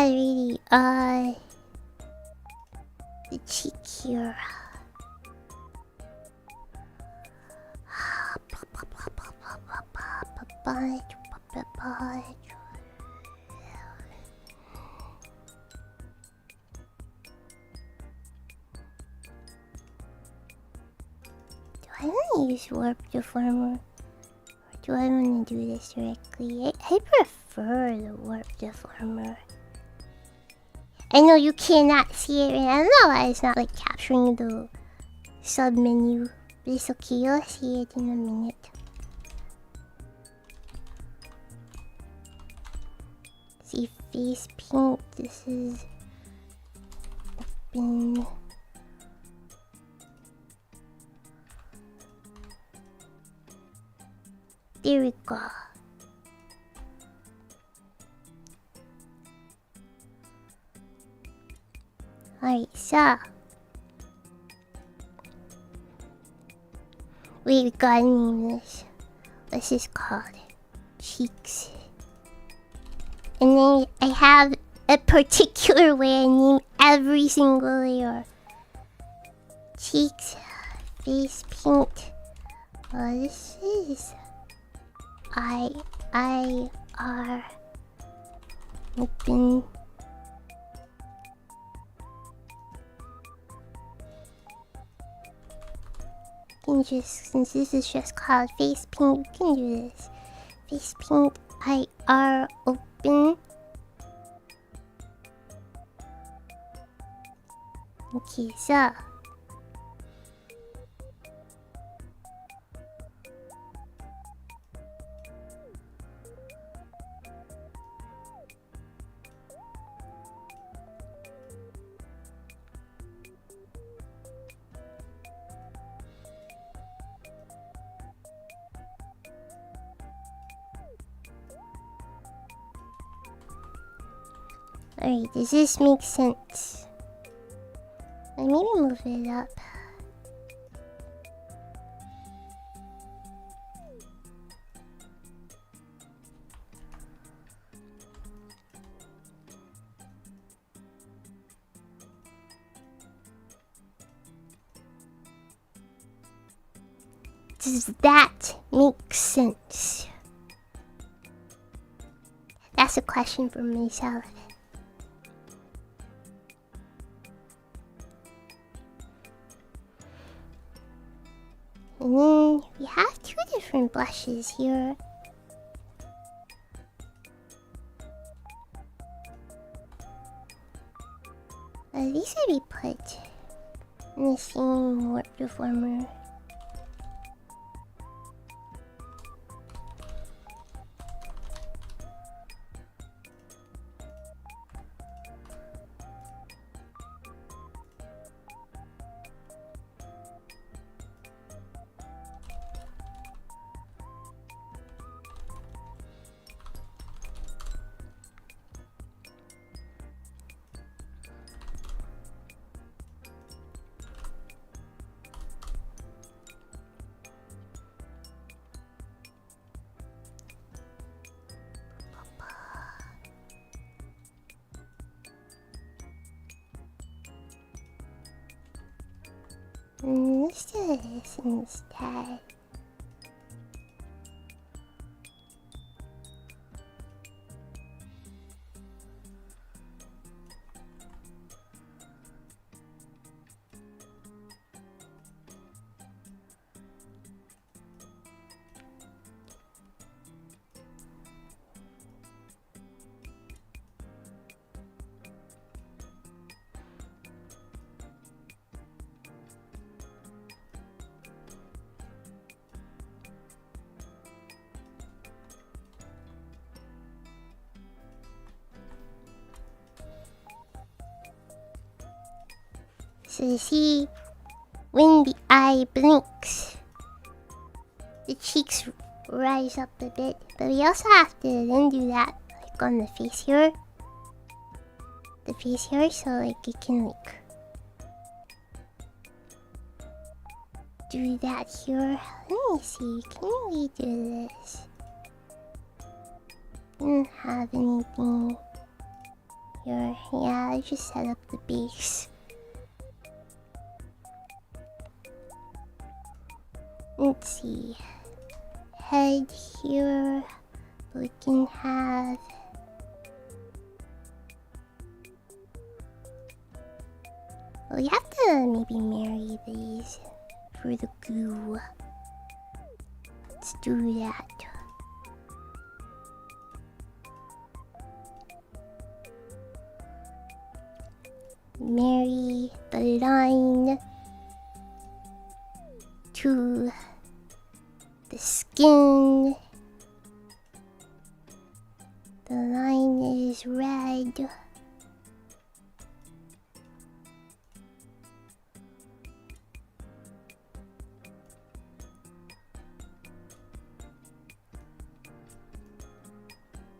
Speaker 1: really the cheek here. Do I want to use warp deformer? Or do I want to do this directly? I prefer the warp deformer. I know you cannot see it, and I don't know why it's not like capturing the sub menu. But it's okay, you'll see it in a minute. See face paint, this is open. There we go. Alright, so we gotta name this. What's this called? Cheeks. And then I have a particular way I name every single layer. Cheeks, face paint. This is IR open. Can just, since this is just called face paint, you can do this. Face paint IR open. Okay, so alright, does this make sense? Maybe move it up. Does that make sense? That's a question for myself. And then we have two different blushes here. These would be put in the same warp deformer. Let's do this instead. So you see, when the eye blinks, the cheeks rise up a bit. But we also have to then do that like on the face here. The face here, so like you can like do that here. Let me see, can we do this? Didn't have anything Here, yeah, I just set up the base. Let's see. Head here. We can have. We have to maybe marry these for the glue. Let's do that. Marry the line to the skin. The line is red. Here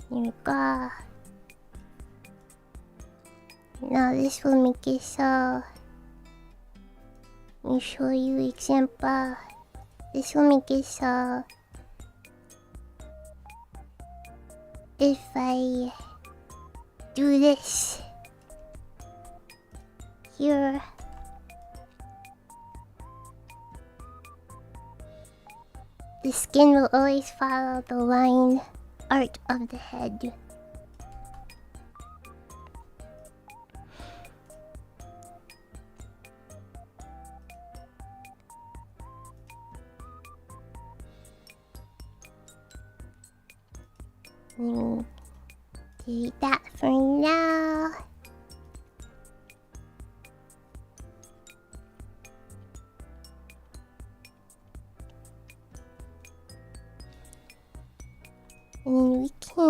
Speaker 1: we go. Now this will make it so. Let me show you example. This will make it so. If I do this here, the skin will always follow the line art of the head. Delete that for now. And then we can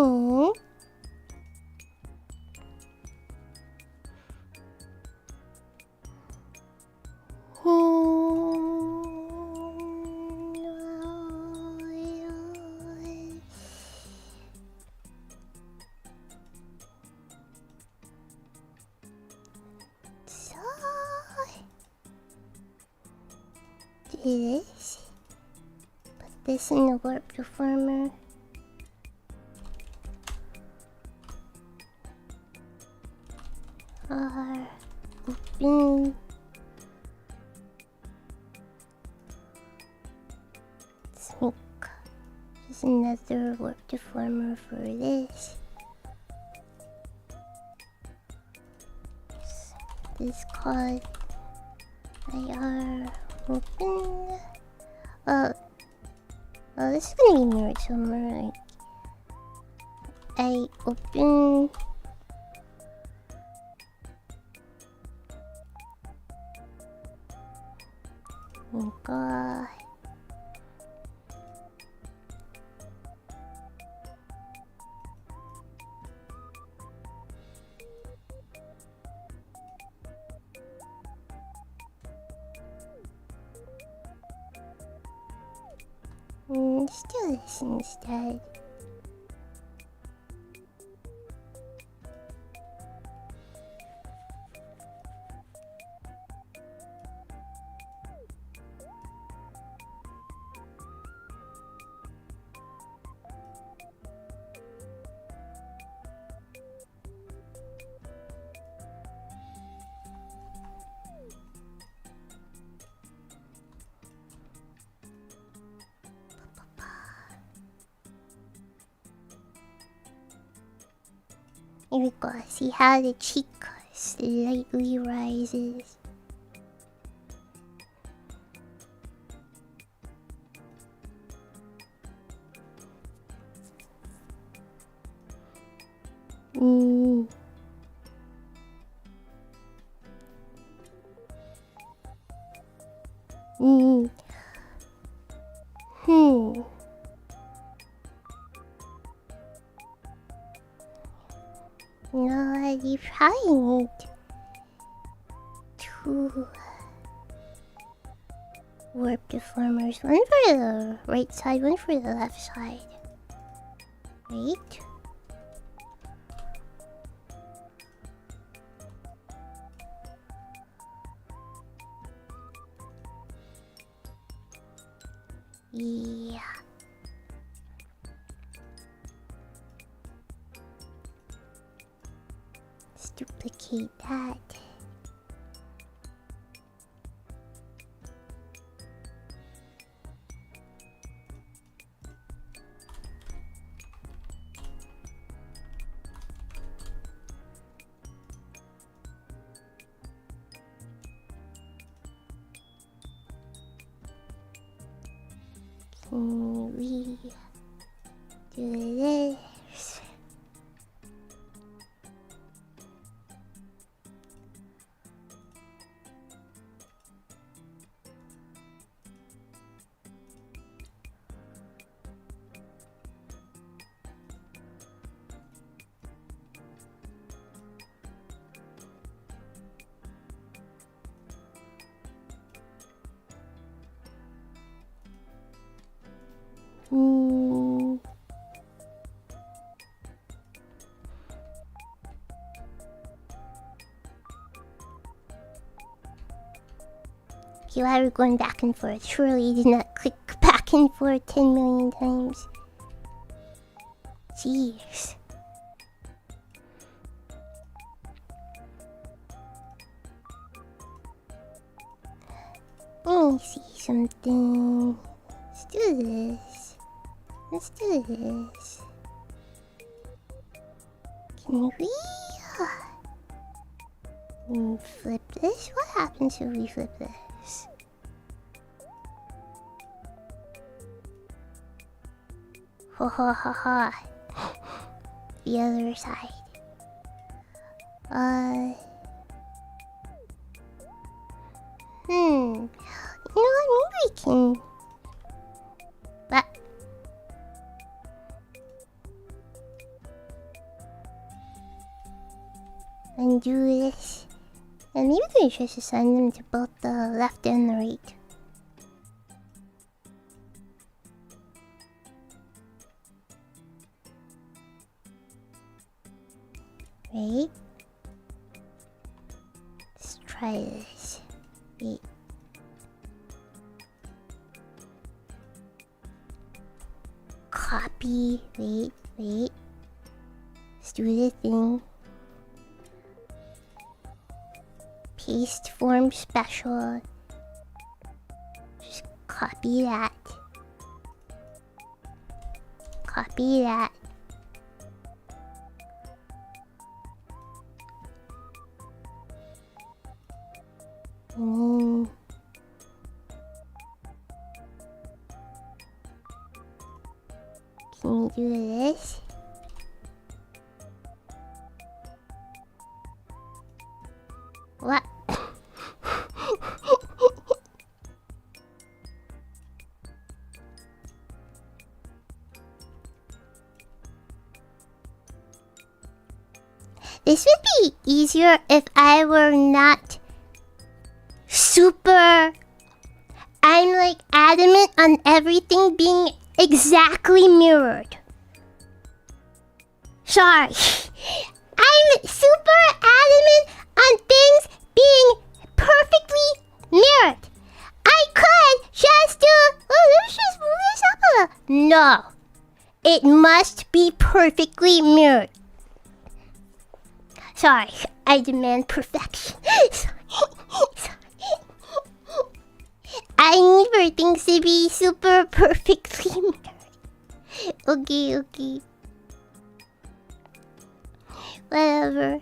Speaker 1: do this. Put this in the warp deformer. Open. Let's make just another warp deformer for this. This called IR open. Oh, this is gonna be mirrored somewhere. Like I open. Oh god. Let's do this instead. Here we go. See how the cheek slightly rises. No, you probably need two warp deformers. One for the right side, one for the left side. Right? Yeah. Let's duplicate that. Can we do this? Okay, why are we going back and forth? Surely you did not click back and forth 10 million times. Jeez. Let me see something. Let's do this. Let's do this. Can we flip this? What happens if we flip this? Ha ha ha ha. The other side. You know what? Maybe we can. What? Undo this. And maybe we can just assign them to both the left and the right. Right? Let's try this. Wait. Copy. Wait. Let's do the thing. Paste form special. Just copy that. Copy that. And then can we do this? What? This would be easier if I were not super... I'm like adamant on everything being exactly mirrored. Sorry. I'm super adamant on things being perfectly mirrored. I could just do... Oh, let's just move this up a little. No. It must be perfectly mirrored. Sorry, I demand perfection. Sorry. I need for things to be super perfectly mirrored. Okay. Whatever.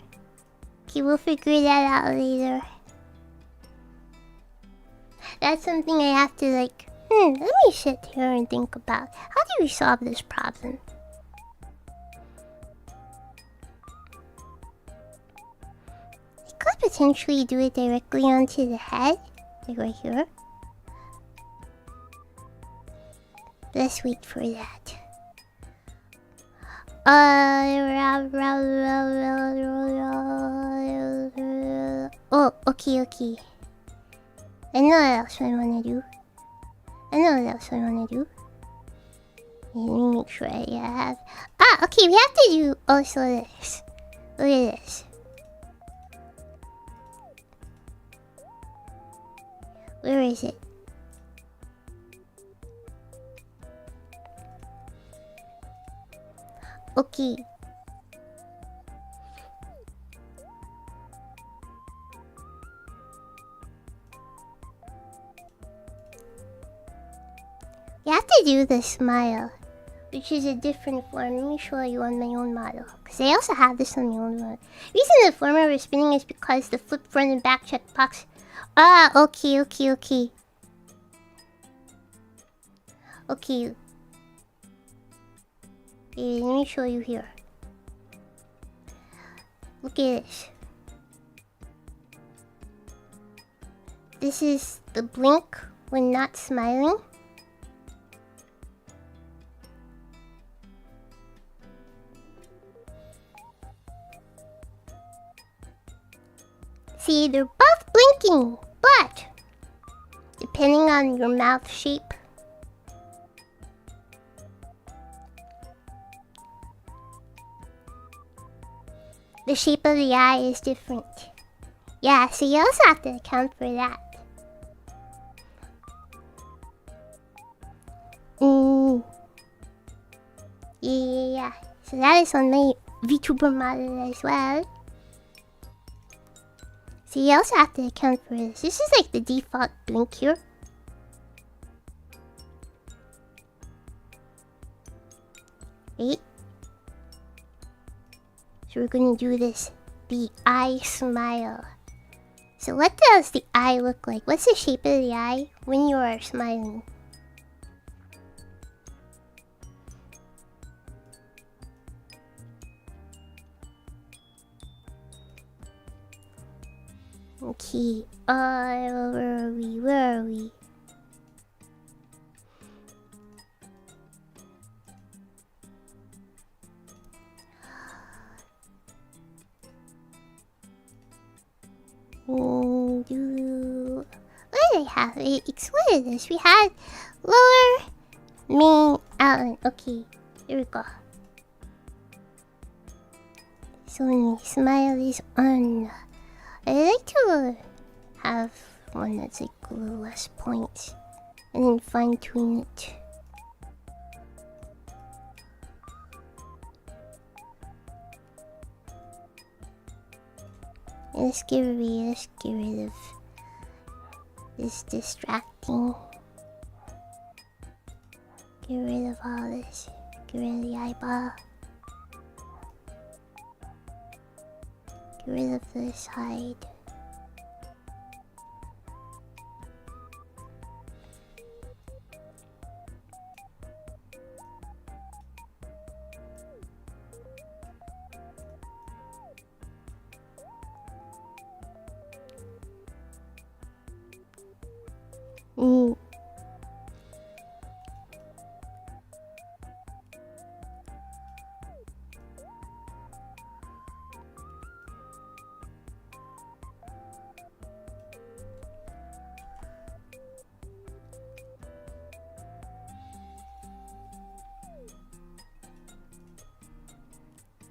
Speaker 1: Okay, we'll figure that out later. That's something I have to like... let me sit here and think about. How do we solve this problem? I could potentially do it directly onto the head. Like right here. Let's wait for that. Oh, okay. I know what else I wanna do. Let me make sure I have... okay, we have to do also this. Look at this. Where is it? Okay. You have to do the smile, which is a different form. Let me show you on my own model, because I also have this on my own model. The reason the form of spinning is because the flip front and back checkbox. Ah, okay. Okay. Let me show you here. Look at this. This is the blink when not smiling. See, they're both blinking, but depending on your mouth shape, the shape of the eye is different. Yeah, so you also have to account for that. Yeah. So that is on my VTuber model as well. So you also have to account for this. This is like the default blink here. Right? So we're gonna do this, the eye smile. So what does the eye look like? What's the shape of the eye when you are smiling? Okay, where are we? What did I have? What is this? We had lower, main, outline. Okay, here we go. So when the smile is on, I like to have one that's like a little less points and then fine tune it. Let's get rid of this distracting. Get rid of all this. Get rid of the eyeball. Get rid of the side.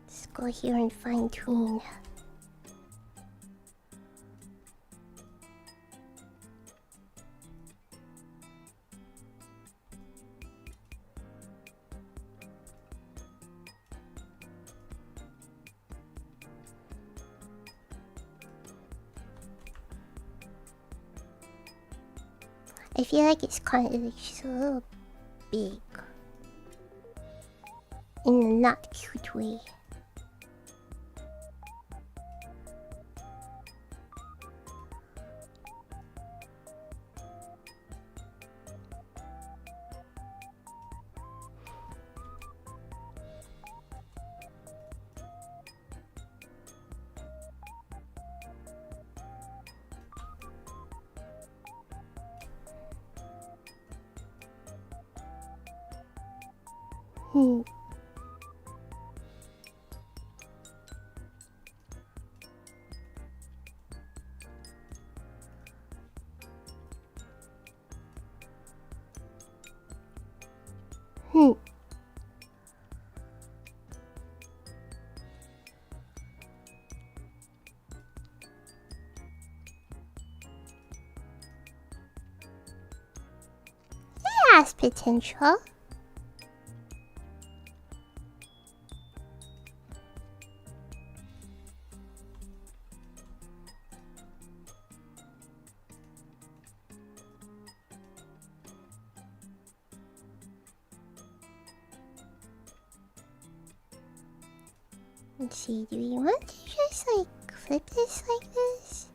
Speaker 1: Let's go here and fine tune. I feel like it's kind of like just a little big in a not cute way. It has potential. Let's see, do we want to just like flip this like this?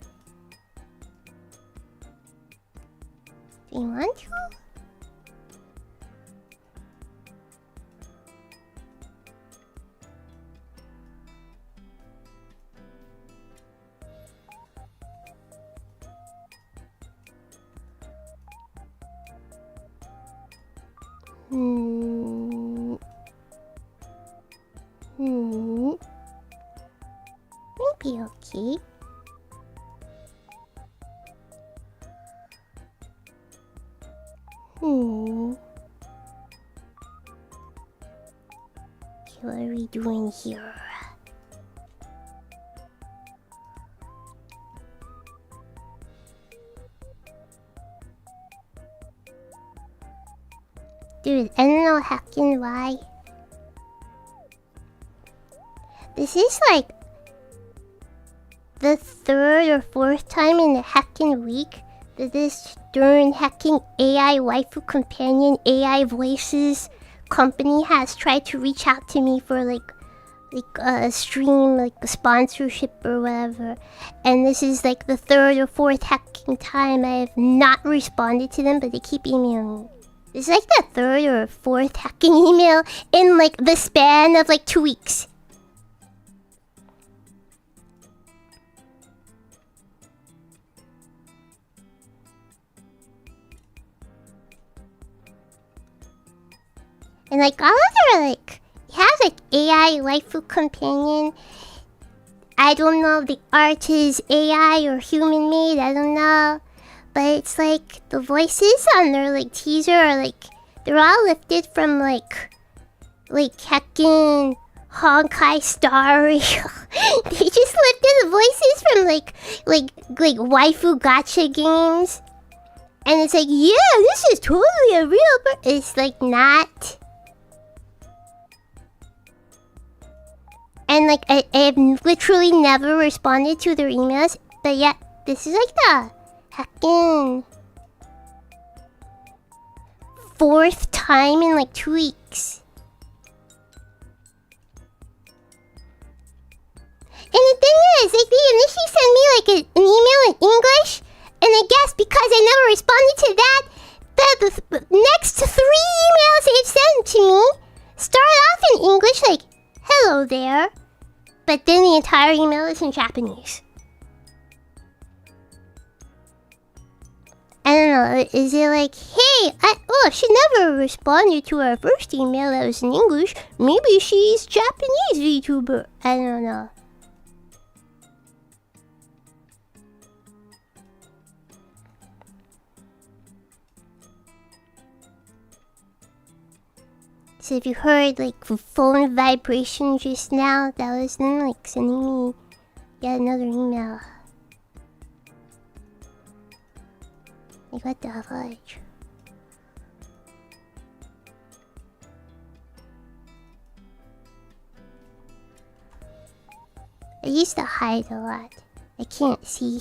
Speaker 1: Do we want to? Maybe okay. Okay, what are we doing here? Dude, I don't know hacking why. This is like the third or fourth time in the hacking week that this darn hacking AI waifu companion AI voices company has tried to reach out to me for like a stream, like a sponsorship or whatever. And this is like the third or fourth hacking time I have not responded to them, but they keep emailing me. It's like the third or fourth hacking email in like the span of like 2 weeks. And like all of them are like, it has like AI waifu companion. I don't know if the art is AI or human made, I don't know. But it's like the voices on their like teaser are like, they're all lifted from like heckin' Honkai Star Rail. They just lifted the voices from like waifu gacha games. And it's like, yeah, this is totally a real it's like not. And like I have literally never responded to their emails, but yet this is like the heckin' fourth time in like 2 weeks. And the thing is, like they initially sent me like an email in English, and I guess because I never responded to that, the next 3 emails they've sent to me start off in English like, hello there. But then the entire email is in Japanese. I don't know, is it like, hey, she never responded to our first email that was in English. Maybe she's Japanese VTuber. I don't know. So if you heard like phone vibration just now, that was them like sending me yet another email. Like what the fudge? I used to hide a lot. I can't see.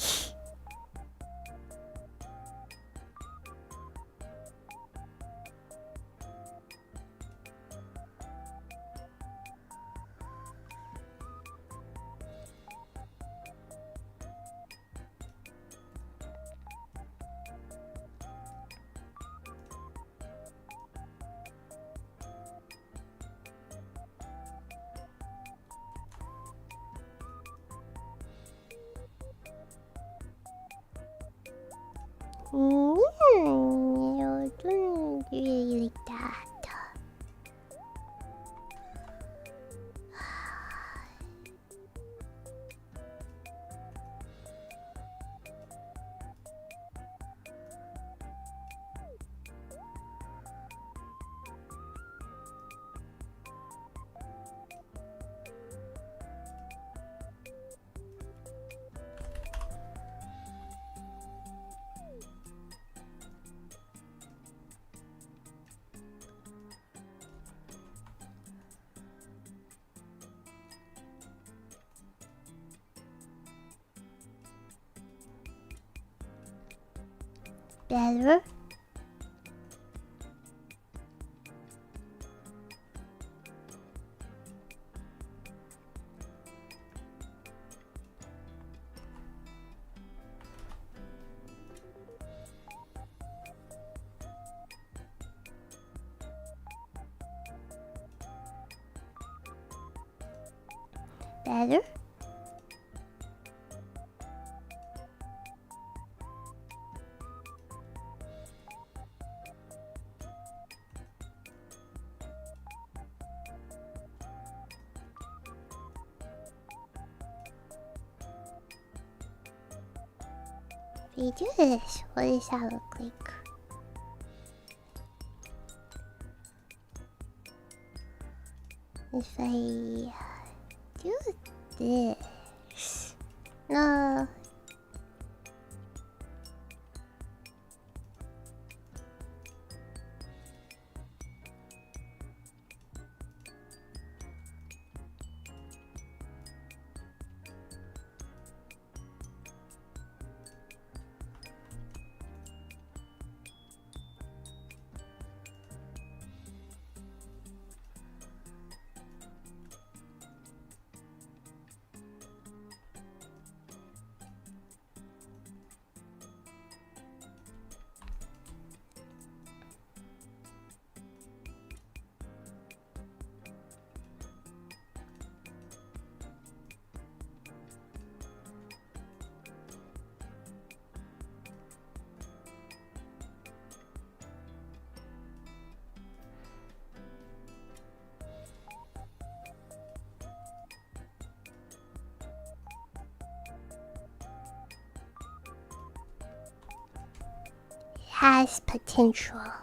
Speaker 1: I don't really like that. Better. Better? If we do this, what does that look like? If I do this, no. Has potential. I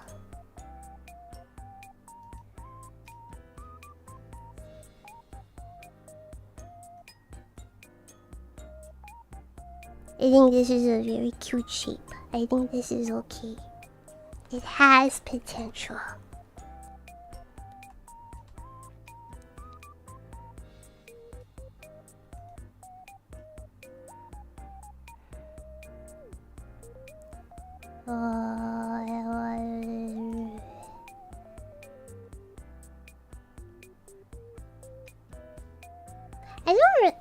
Speaker 1: think this is a very cute shape. I think this is okay. It has potential.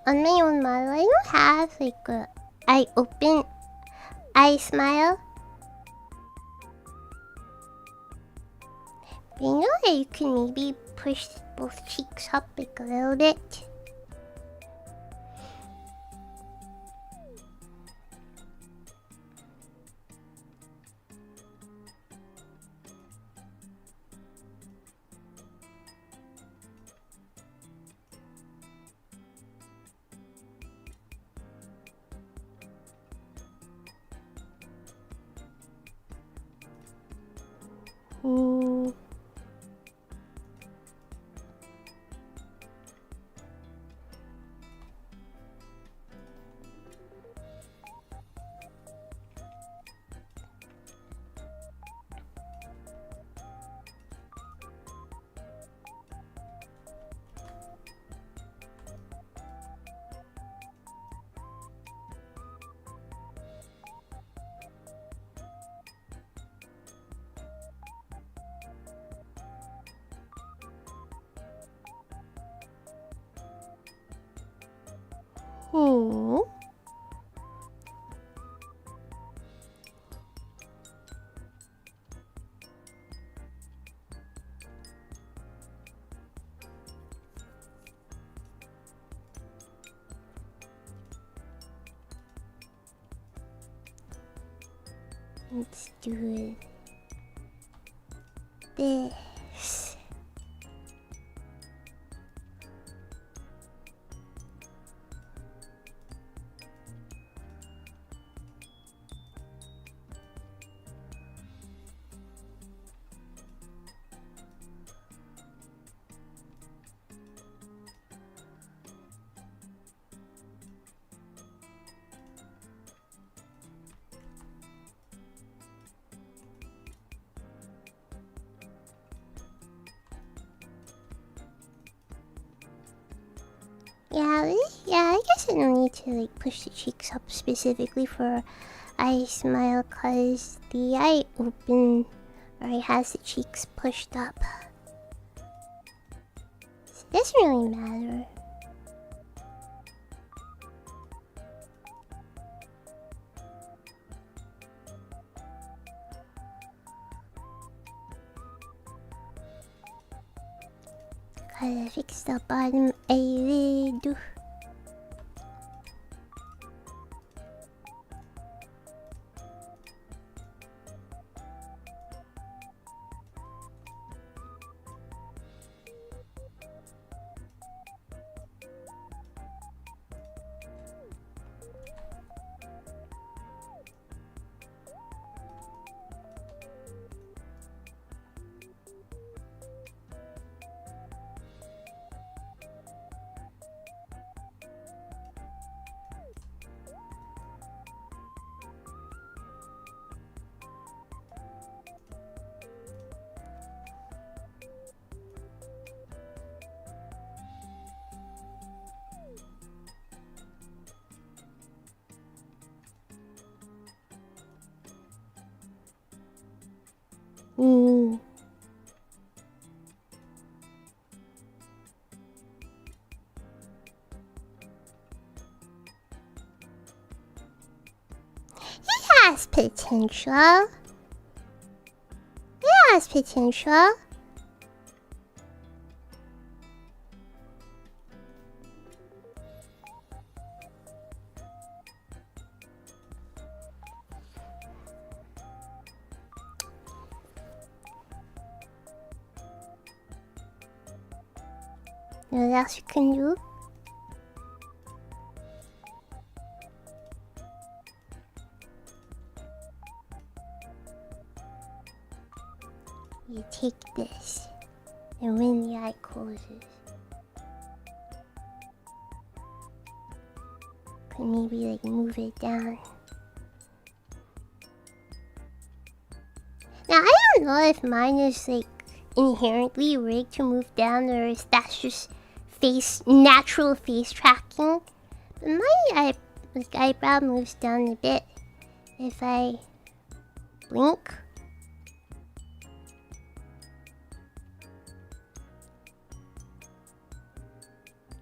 Speaker 1: On my own model, I don't have like a eye open, eye smile. But you know that you can maybe push both cheeks up like a little bit. Let's do this. Yeah, I guess I don't need to like push the cheeks up specifically for eye smile cause the eye open already has the cheeks pushed up. So it doesn't really matter. Gotta fix the bottom eyelid. has potential. It has potential. You know what else you can do? You take this, and when the eye closes, could maybe like move it down. Now I don't know if mine is like inherently rigged to move down, or if that's just natural face tracking. But my eyebrow moves down a bit if I blink.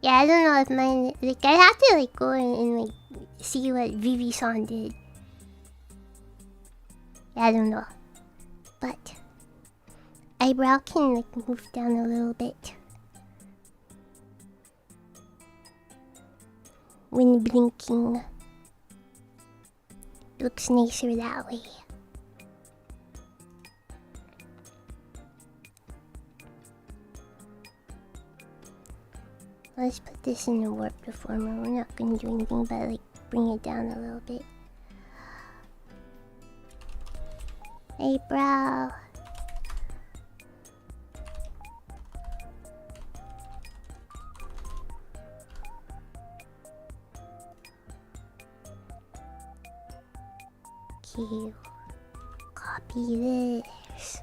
Speaker 1: Yeah, I don't know if mine, like, I have to like go and like see what Vivi-san did. Yeah, I don't know, but eyebrow can like move down a little bit when blinking. It looks nicer that way. Let's put this in the warp deformer. We're not gonna do anything but like bring it down a little bit. Eyebrow. Okay. Copy this.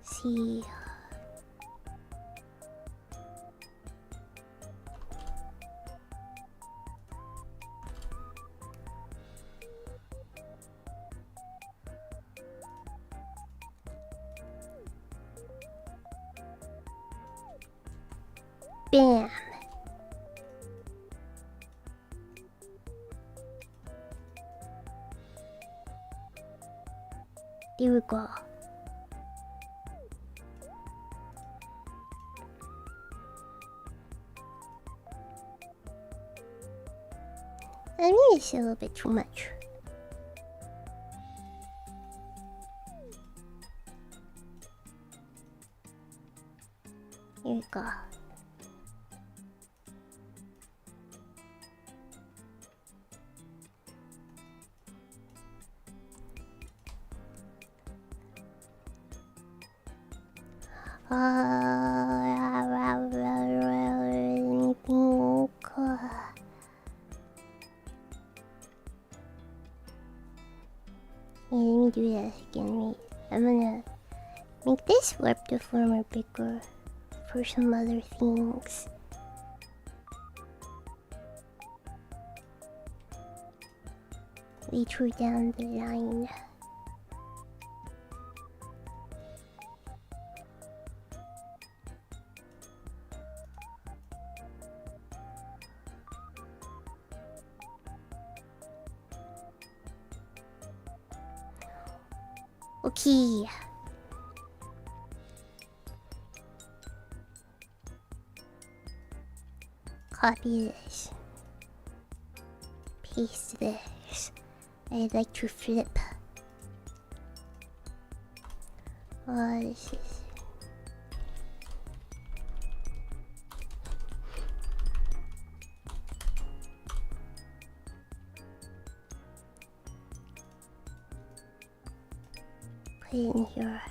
Speaker 1: See. Bam. There we go. I mean, it's a little bit too much. Here we go. Yeah, let me do that again. Wait, I'm gonna make this warp deformer bigger for some other things. We drew down the line. Okay. Copy this. Paste this. I'd like to flip. Oh, this is... Put it in here.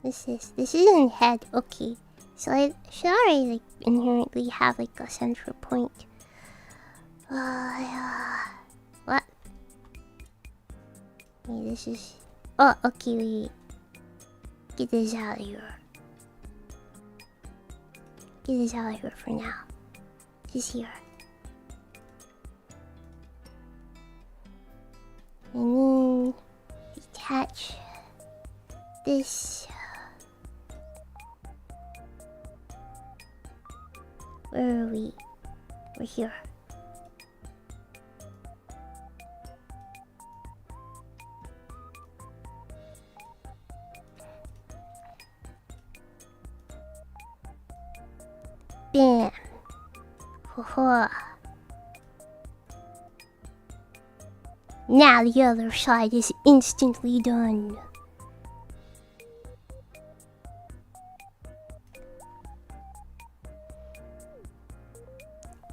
Speaker 1: This isn't head. Okay, so I should already like inherently have like a central point. What? Wait, this is... Oh, okay, wait. Get this out of here. Get this out of here for now. Just here. And then detach this. Where are we? We're here. Bam. Now the other side is instantly done.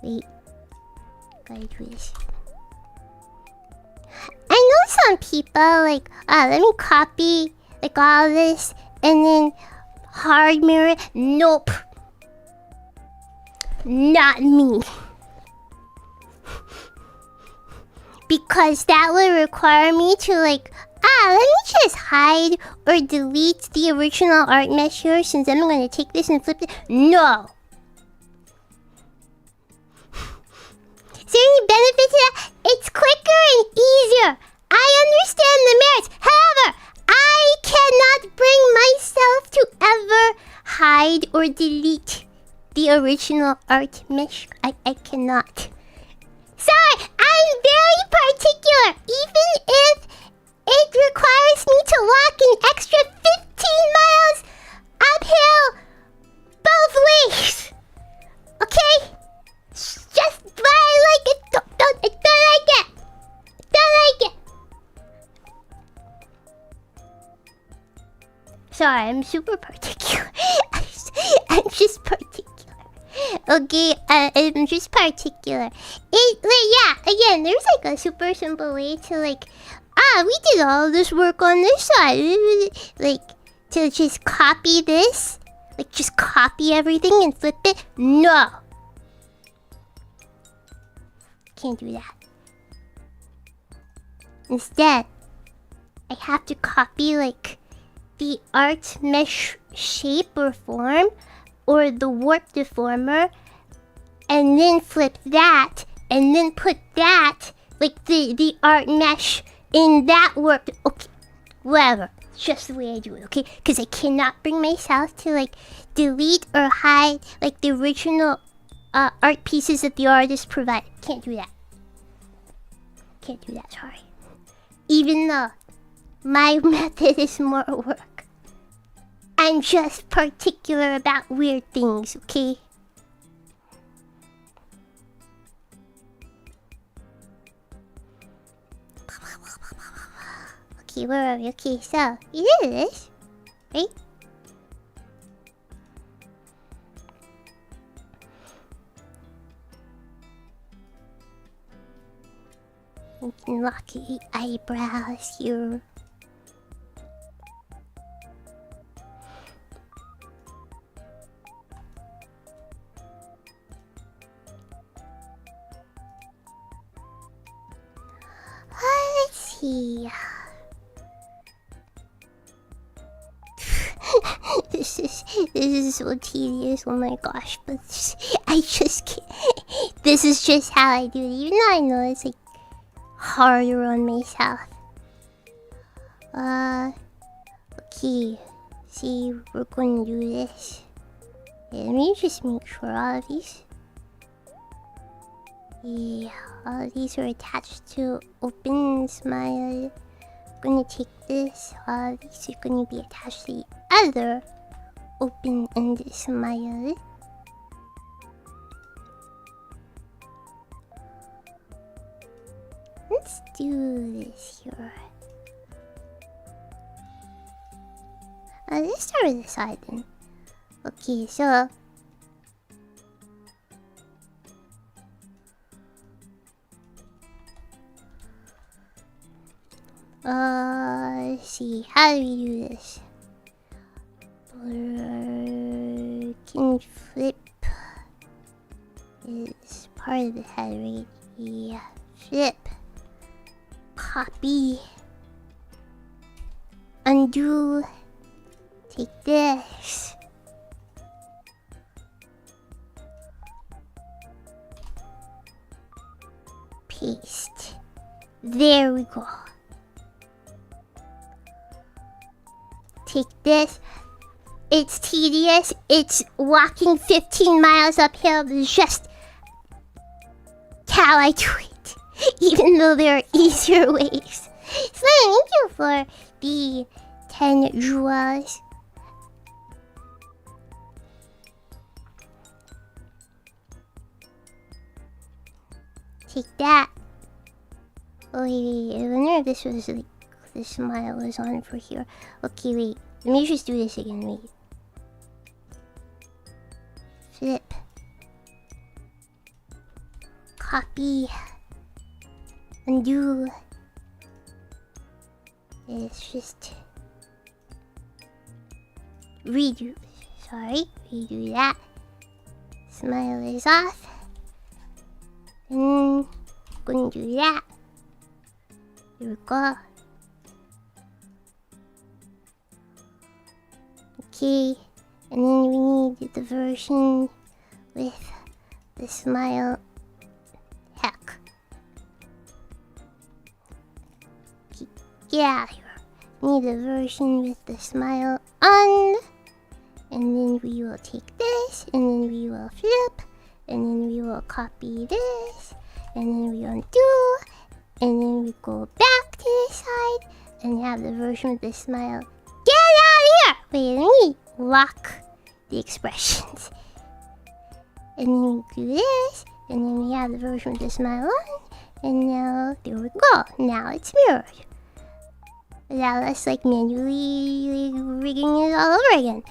Speaker 1: Wait, gotta do this. I know some people like, let me copy like all this and then hard mirror. Nope. Not me. Because that would require me to like, let me just hide or delete the original art mesh here since I'm gonna take this and flip it. No. Is there any benefit to that? It's quicker and easier. I understand the merits. However, I cannot bring myself to ever hide or delete the original art mesh. I cannot. Sorry, I'm very particular. Even if it requires me to walk an extra 15 miles uphill both ways. Okay? Just why I like it. I don't like it. Don't like it. Sorry, I'm super particular. I'm just particular. Okay, I'm just particular. Yeah, again, there's like a super simple way to like, we did all this work on this side. Like, to just copy this. Like, just copy everything and flip it. No. Can't do that. Instead, I have to copy like the art mesh shape or form or the warp deformer and then flip that and then put that like the art mesh in that warp. Okay, whatever. It's just the way I do it, okay? Because I cannot bring myself to like delete or hide like the original art pieces that the artist provided. Can't do that. Can't do that, sorry. Even though my method is more work. I'm just particular about weird things, okay? Okay, where are we? Okay, so you did this, right? We can lock the eyebrows here. Let's see. This is so tedious. Oh my gosh, but I just can't. This is just how I do it. Even though I know it's like harder on myself. Okay. See, we're gonna do this. Yeah, let me just make sure all of these. Yeah, all of these are attached to open smile. I'm gonna take this. All of these are gonna be attached to the other open and smile. Let's do this here. Let's start with the side then. Okay, so let's see, how do we do this? Can flip is part of the head, right? Yeah, flip. Copy. Undo. Take this. Paste. There we go. take this. It's tedious. It's walking 15 miles uphill. It's just how I do it. Even though there are easier ways. So thank you for the 10 jewels. Take that. Oh wait, I wonder if this was like the smile was on for here. Okay, wait. Let me just do this again. Wait. Flip. Copy. Undo. Let's just redo. Sorry, redo that. Smile is off. And gonna do that. Here we go. Okay, and then we need the version with the smile. Heck. Okay, get out of here. Need the version with the smile on. And then we will take this, and then we will flip, and then we will copy this, and then we undo, and then we go back to this side, and have the version with the smile. Get out of here! Wait, let me lock the expressions. And then we do this, and then we have the version with the smile on, and now, there we go. Now it's mirrored. Without us like manually rigging it all over again.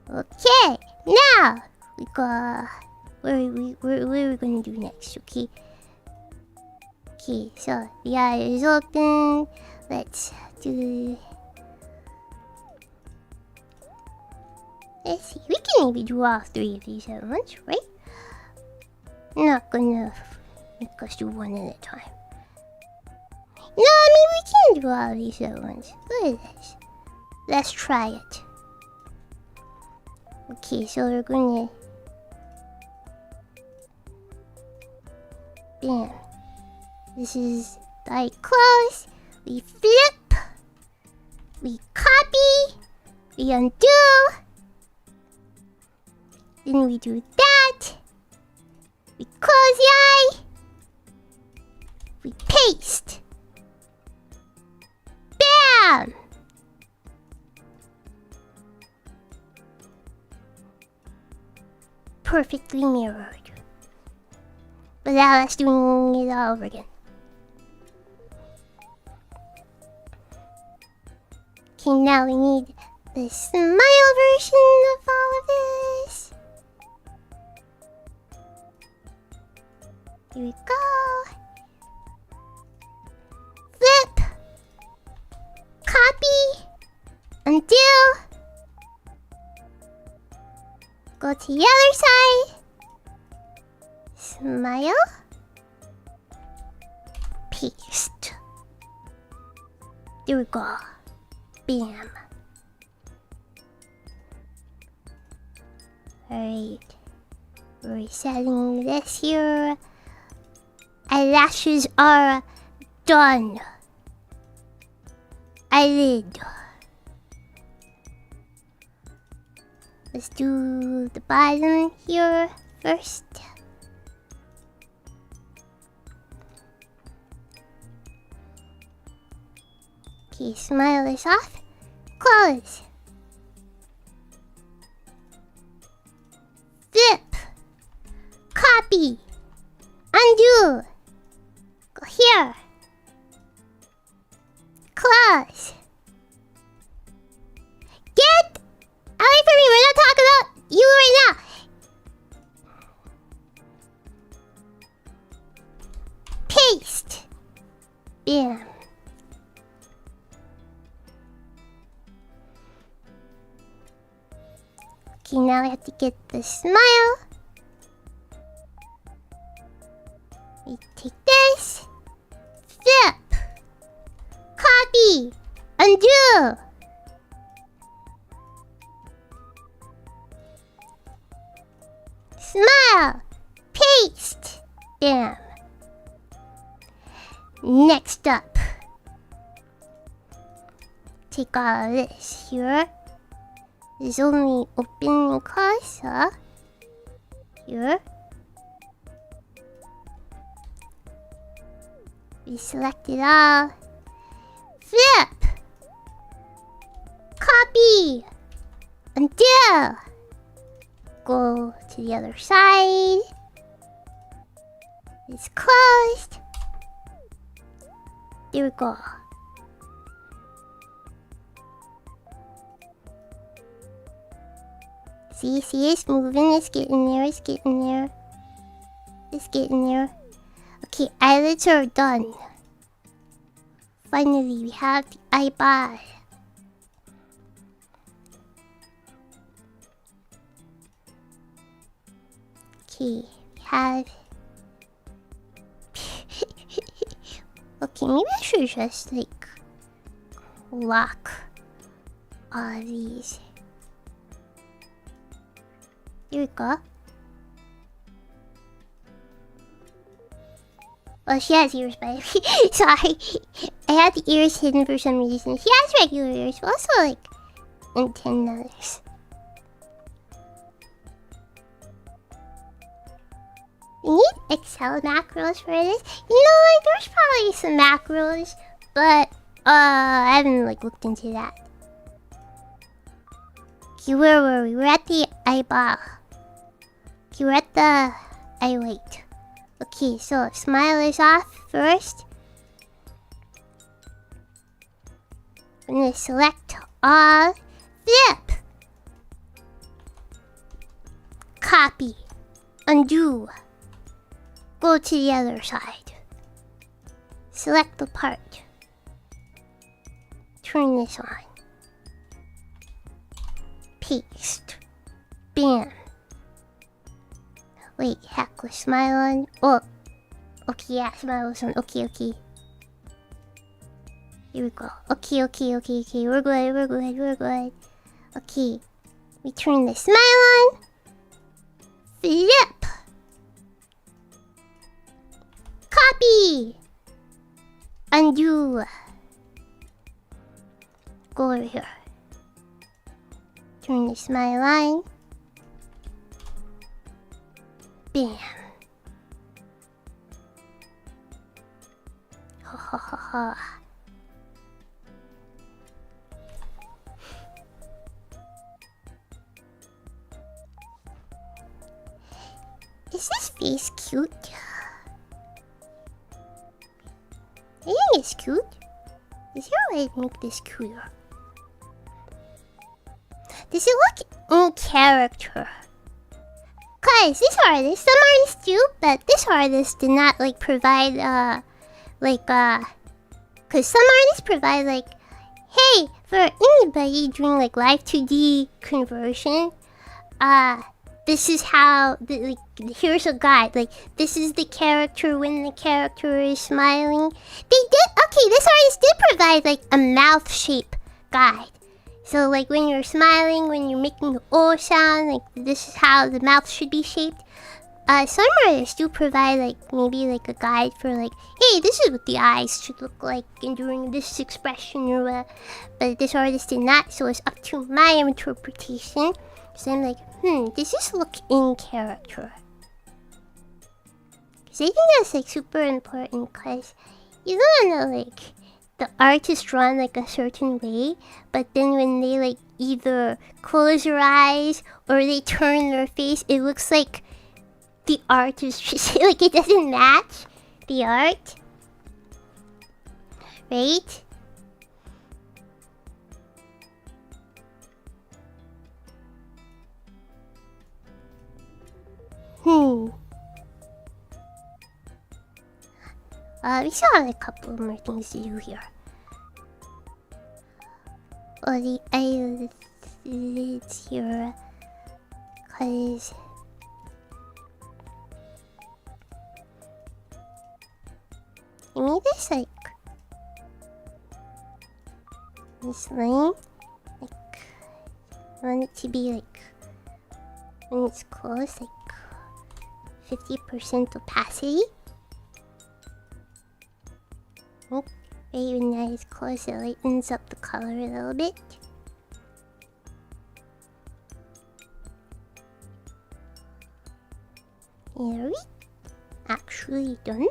Speaker 1: Okay, now we go. What are we gonna do next? Okay. Okay, so the eye is open. Let's do. Let's see. We can maybe do all 3 of these at once, right? I'm not gonna make us do one at a time. No, I mean we can do all of these at once. Look at this. Let's try it. Okay, so we're gonna. Bam. This is the eye close. We flip. We copy. We undo. Then we do that. We close the eye. We paste. Bam! Perfectly mirrored. Without us doing it all over again. Okay, now we need the smile version of all of this. Here we go. Flip. Copy. Undo. Go to the other side. Smile. Paste. There we go. Bam. Alright. We're setting this here. Eyelashes are done. Eyelid. Let's do the bottom here first. Okay, smile is off. Close. Flip. Copy. Undo. Go here. Close. Get away from me. We're not talking about you right now. Paste. Bam. Okay, now I have to get the smile. We take this. Flip. Copy. Undo. Smile. Paste. Bam. Next up. take all of this here. There's only open and close here. We select it all. Flip! Copy! Undo! Go to the other side. It's closed. There we go. See, it's moving, it's getting there, it's getting there. It's getting there. Okay, eyelids are done. Finally, we have the eyeball. Okay, we have... Okay, maybe I should just, like, lock all of these. Here we go. Oh, she has ears, by the way. Sorry. I had the ears hidden for some reason. She has regular ears, but also, like, antennas. We need Excel macros for this. You know, like, there's probably some macros, but, I haven't, like, looked into that. Okay, where were we? We're at the eyeball. Okay, we're at the eyelid. Okay, so smile is off first. I'm gonna select all. Flip! Copy. Undo. Go to the other side. Select the part. Turn this on. Paste. Bam. Wait, heck, was smile on? Oh. Okay, yeah, smile was on. Okay. Here we go. Okay. We're good. Okay. We turn the smile on. Flip. Copy. Undo. Go over here. Turn the smile on. Bam. Ha. Is this face cute? I think it's cute. Is there a way to make this cuter? Does it look in character? Cause this artist, some artists do, but this artist did not like provide cause some artists provide like, hey, for anybody doing like live 2D conversion, this is how here's a guide, like this is the character when the character is smiling. They did, okay, this artist did provide like a mouth shape guide. So like when you're smiling, when you're making the O sound, like this is how the mouth should be shaped. Some artists do provide like maybe like a guide for like, hey, this is what the eyes should look like and during this expression or what. But this artist did not, so it's up to my interpretation. So I'm like, does this look in character? Because I think that's like super important, because you don't know like the art is drawn like a certain way, but then when they like either close their eyes or they turn their face, it looks like the art is just like it doesn't match the art, right? We still have a couple more things to do here. Oh, the eyelids here, cause I made this like this line, like I want it to be like when it's closed, like 50% opacity. Very nice. Close, it lightens up the color a little bit. Here we actually done.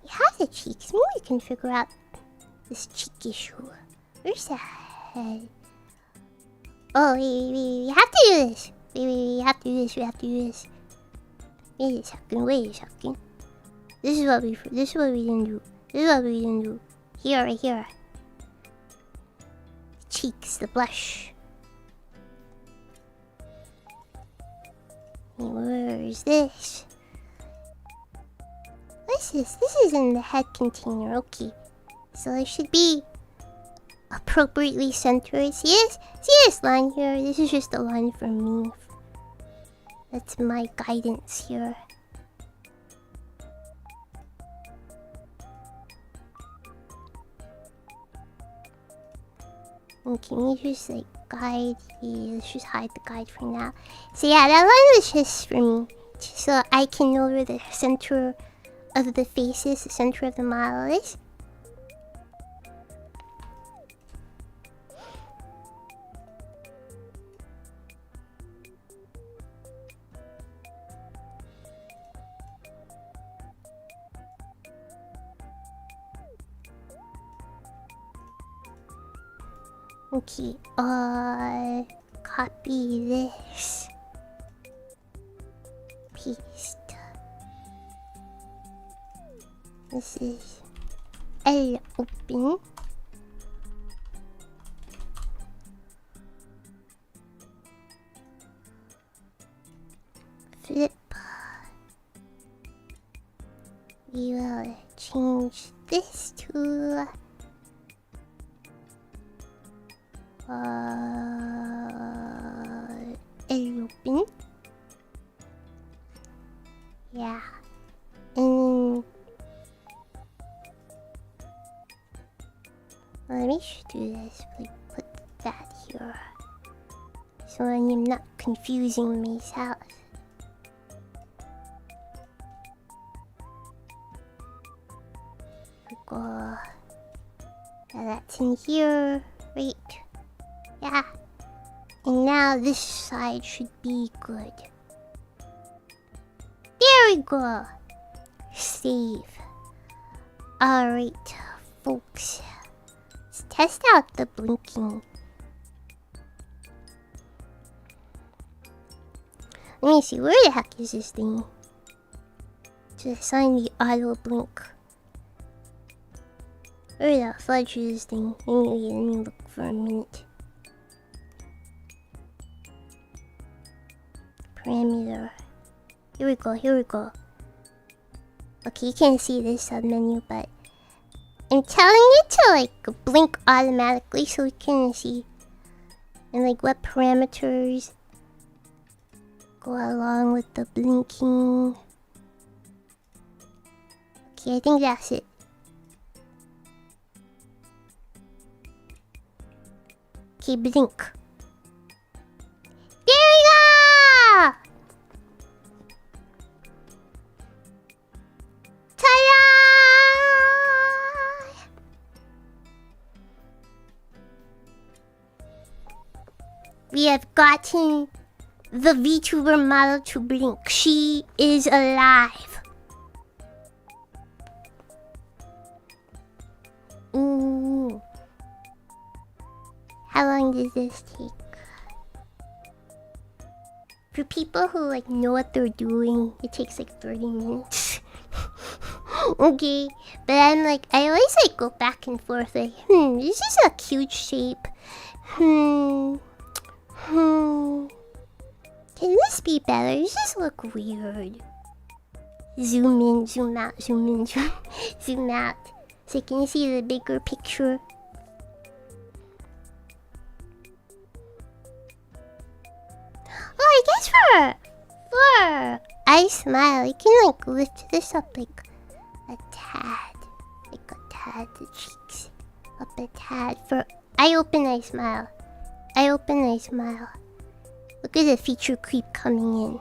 Speaker 1: We have the cheeks. Maybe we can figure out this cheek issue. Where's the head? Oh, wait, we have to do this. We have to do this. We have to do this. Wait a second. Wait a second. This is what we didn't do. This is what we didn't do. Here, right here. Cheeks, the blush. Where is this? What's this? This is in the head container. Okay. So it should be appropriately centered. See this line here? This is just a line for me. That's my guidance here. And can you just like guide? Yeah, let's just hide the guide for now. So yeah, that line was just for me. Just so I can know where the center of the face is, the center of the model is. Okay, copy this. Paste. This is L open. Flip. We will change this to L open. Yeah. And let me just do this. Like, put that here. So I'm not confusing myself. Go. Yeah, that's in here. Right. Yeah. And now this side should be good. There we go. Save. Alright, folks. Let's test out the blinking. Let me see, where the heck is this thing? To assign the auto blink. Where the fudge is this thing? Let me look for a minute. Parameter. Here we go, here we go. Okay, you can't see this submenu, but I'm telling it to like blink automatically so we can see. And like what parameters go along with the blinking. Okay, I think that's it. Okay, blink. There we go! Ta-da! We have gotten the VTuber model to blink. She is alive. Ooh. How long does this take? For people who like know what they're doing, it takes like 30 minutes. Okay, but I'm like, I always like go back and forth like, this is a cute shape. Can this be better? This just look weird. Zoom in, zoom out, zoom in, zoom out. So can you see the bigger picture? I guess for I smile, you can like lift this up like a tad. Like a tad, the cheeks. Up a tad. For I open, I smile. I open, I smile. Look at the feature creep coming in.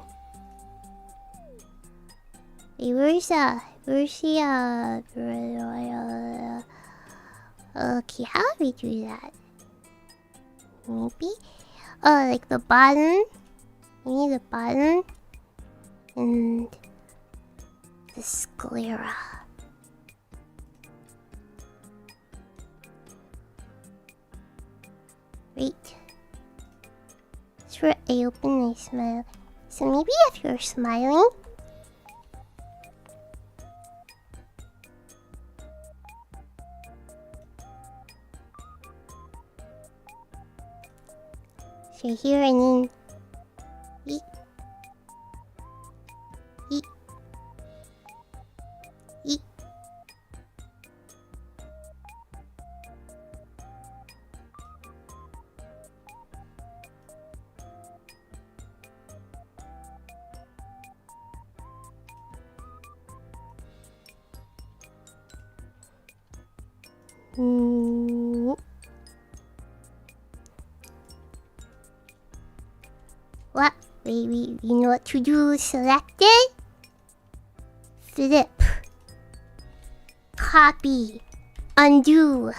Speaker 1: Hey, where's the okay, how do we do that? Maybe? Oh, like the bottom. We need the bottom. And the sclera. Right. That's where I open, I smile. So maybe if you're smiling, so here and then eat, eat, eat. What? Wait, you know what to do? Select it. Flip. Copy. Undo.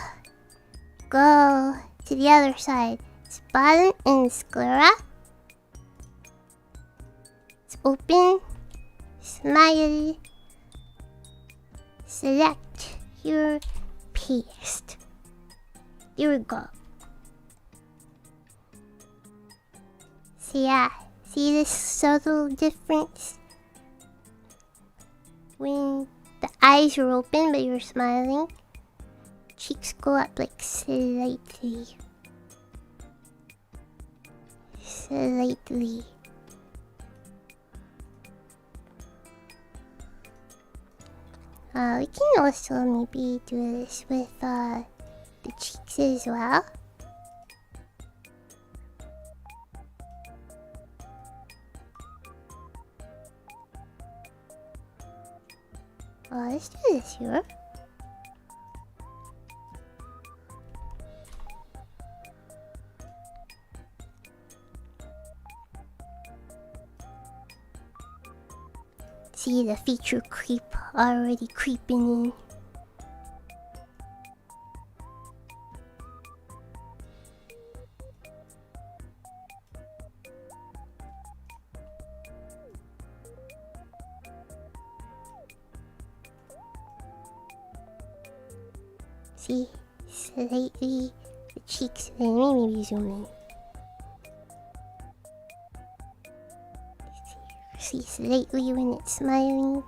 Speaker 1: Go to the other side. It's bottom and sclera. It's open. Smile. Select. Here. Paste. Here we go. So yeah, see this subtle difference? When the eyes are open but you're smiling, cheeks go up like slightly. Slightly. We can also maybe do this with the cheeks as well. Let's do this here. See the feature creep already creeping in. See, slightly the cheeks. Maybe zoom in. See slightly when it's smiling.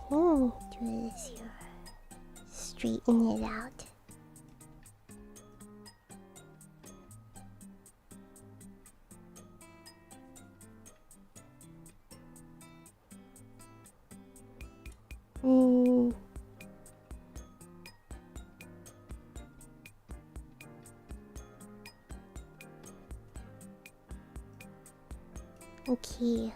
Speaker 1: Do this here. Straighten it out. Okay,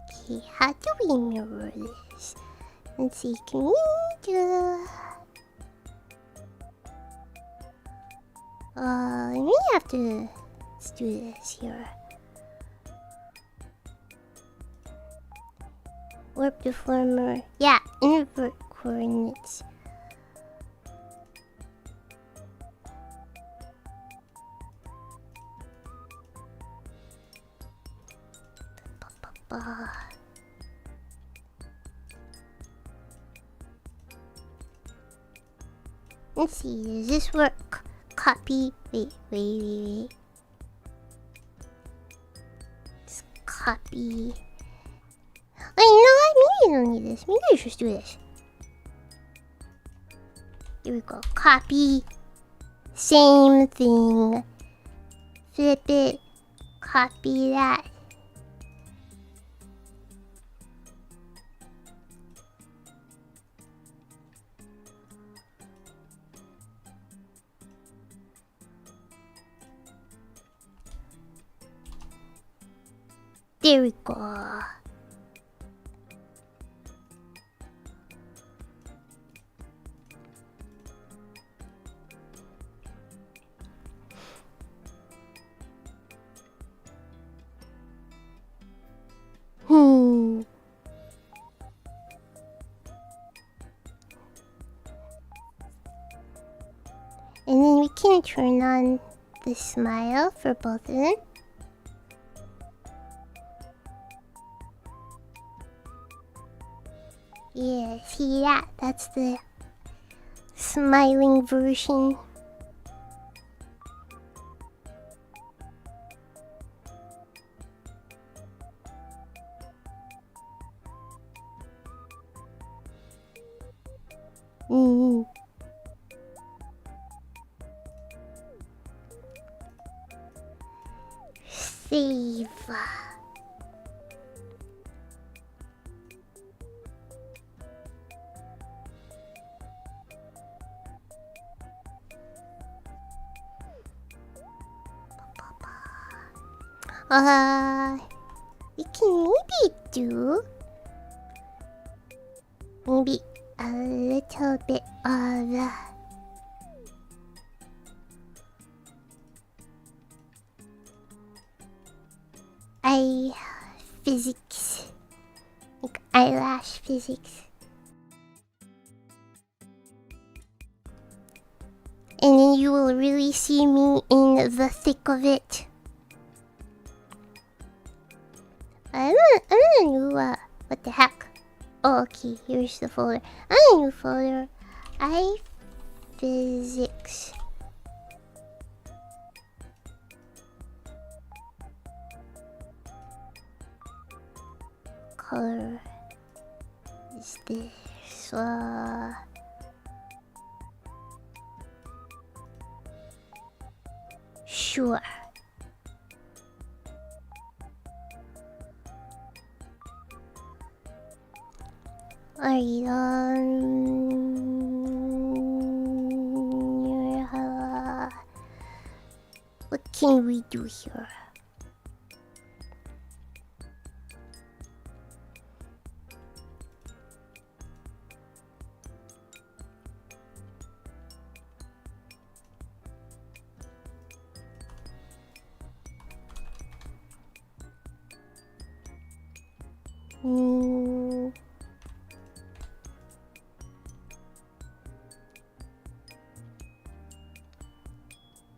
Speaker 1: okay, how do we mirror this? Let's see, can we do... we have to... Let's do this here. Warp deformer. Yeah, invert coordinates. Let's see, does this work? Copy. Wait. Let's copy. Oh, you know what? Maybe you don't need this. Maybe you should just do this. Here we go. Copy. Same thing. flip it, copy that. There we go. And then we can turn on the smile for both of them. Yeah, see that? That's the smiling version. Save. We can maybe do maybe a little bit of eye physics, like eyelash physics. And then you will really see me in the thick of it. I'm gonna do what the heck? Oh, okay, here's the folder. I'm gonna do folder eye physics. Color is this. Sure. Alright, what can we do here?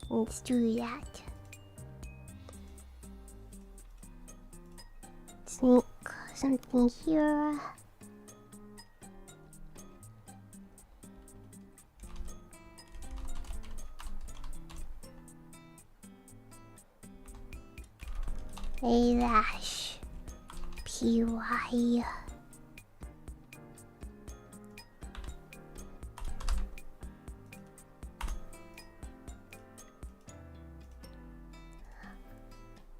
Speaker 1: Let's do that. Sneak something here. Eyelash. PY.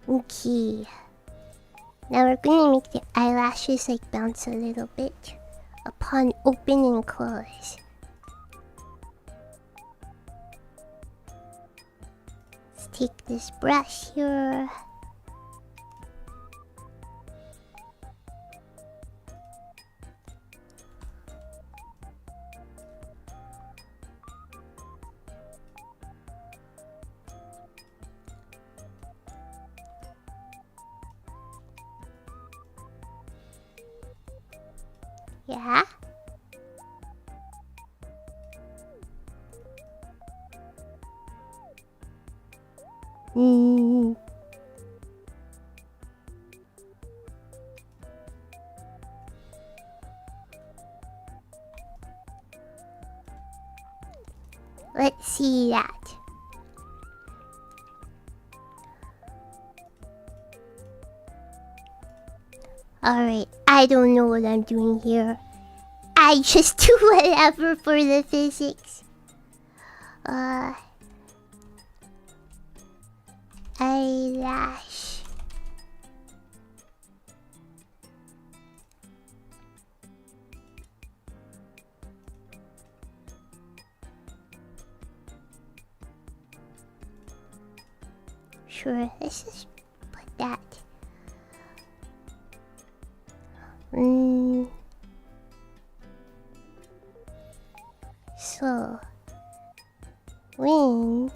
Speaker 1: Okay. Now we're going to make the eyelashes like bounce a little bit upon open and close. Let's take this brush here. Yeah. Let's see that. Alright, I don't know what I'm doing here. I just do whatever for the physics. eyelash. Sure, let's just put that. So when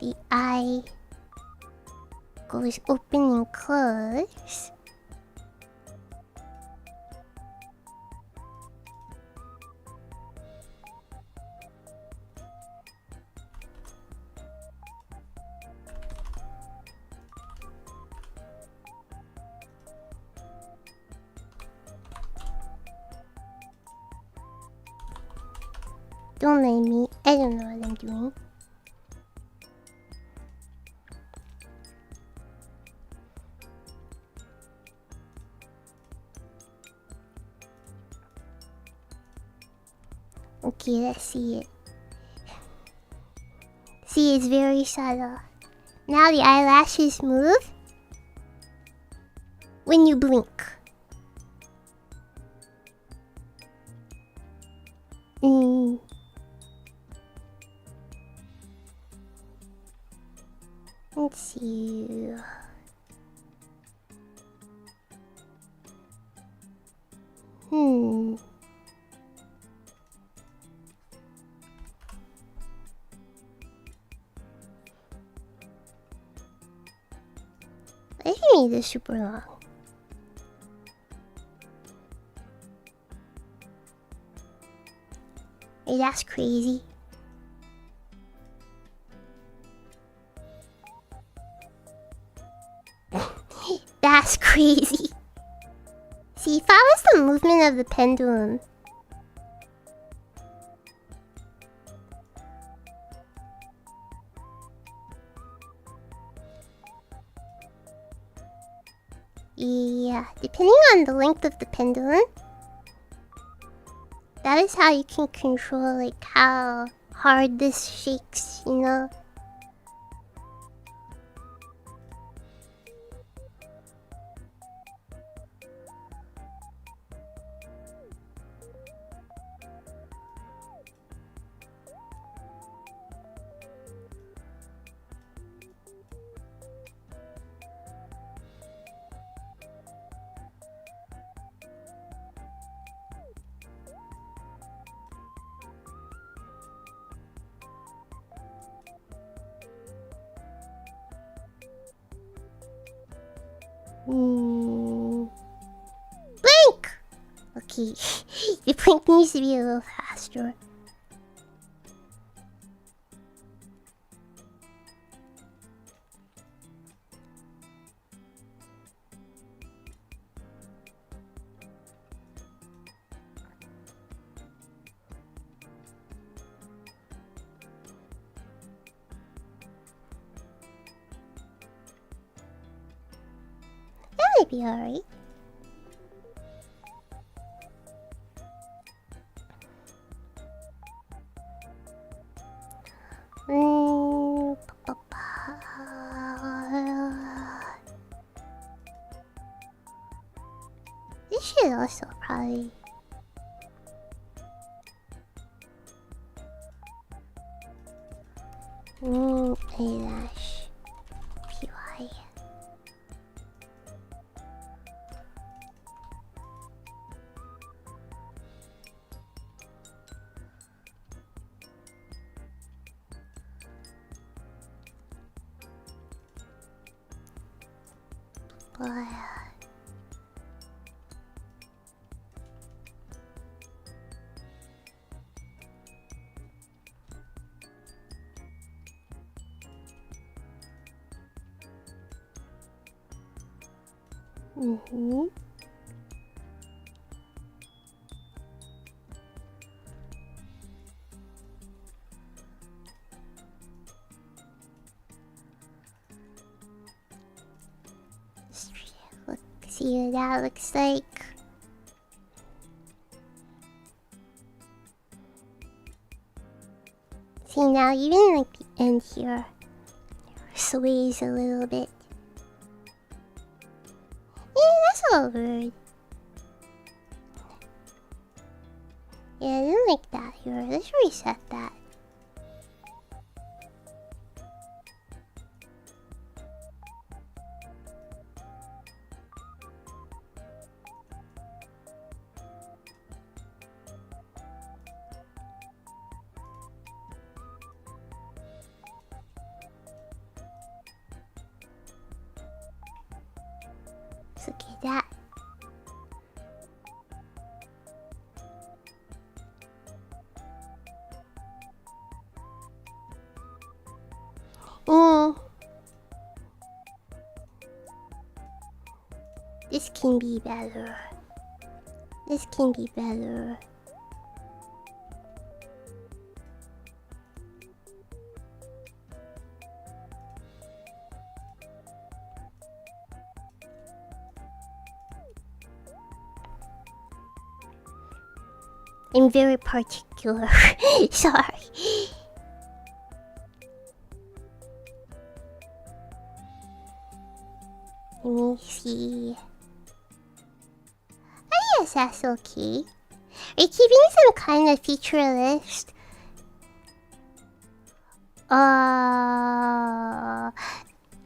Speaker 1: the eye goes open and close, don't mind me, I don't know what I'm doing. Okay, let's see it. See, it's very subtle. Now the eyelashes move when you blink. Let's see. I think I made this super long. Hey, that's crazy. That's crazy. See, follows the movement of the pendulum. Yeah, depending on the length of the pendulum, that is how you can control like how hard this shakes, you know? Blink! Okay, the blink needs to be a little faster. That might be alright. This should also probably... eyelash. PY. Look, see what that looks like. See now, even like the end here, so sways a little bit. Yeah, that's all weird. Yeah, I didn't like that here. Let's reset that. Look at that. This can be better. This can be better. I'm very particular. Sorry. Let me see. Oh yes, that's okay. Are you keeping some kind of feature list? Man,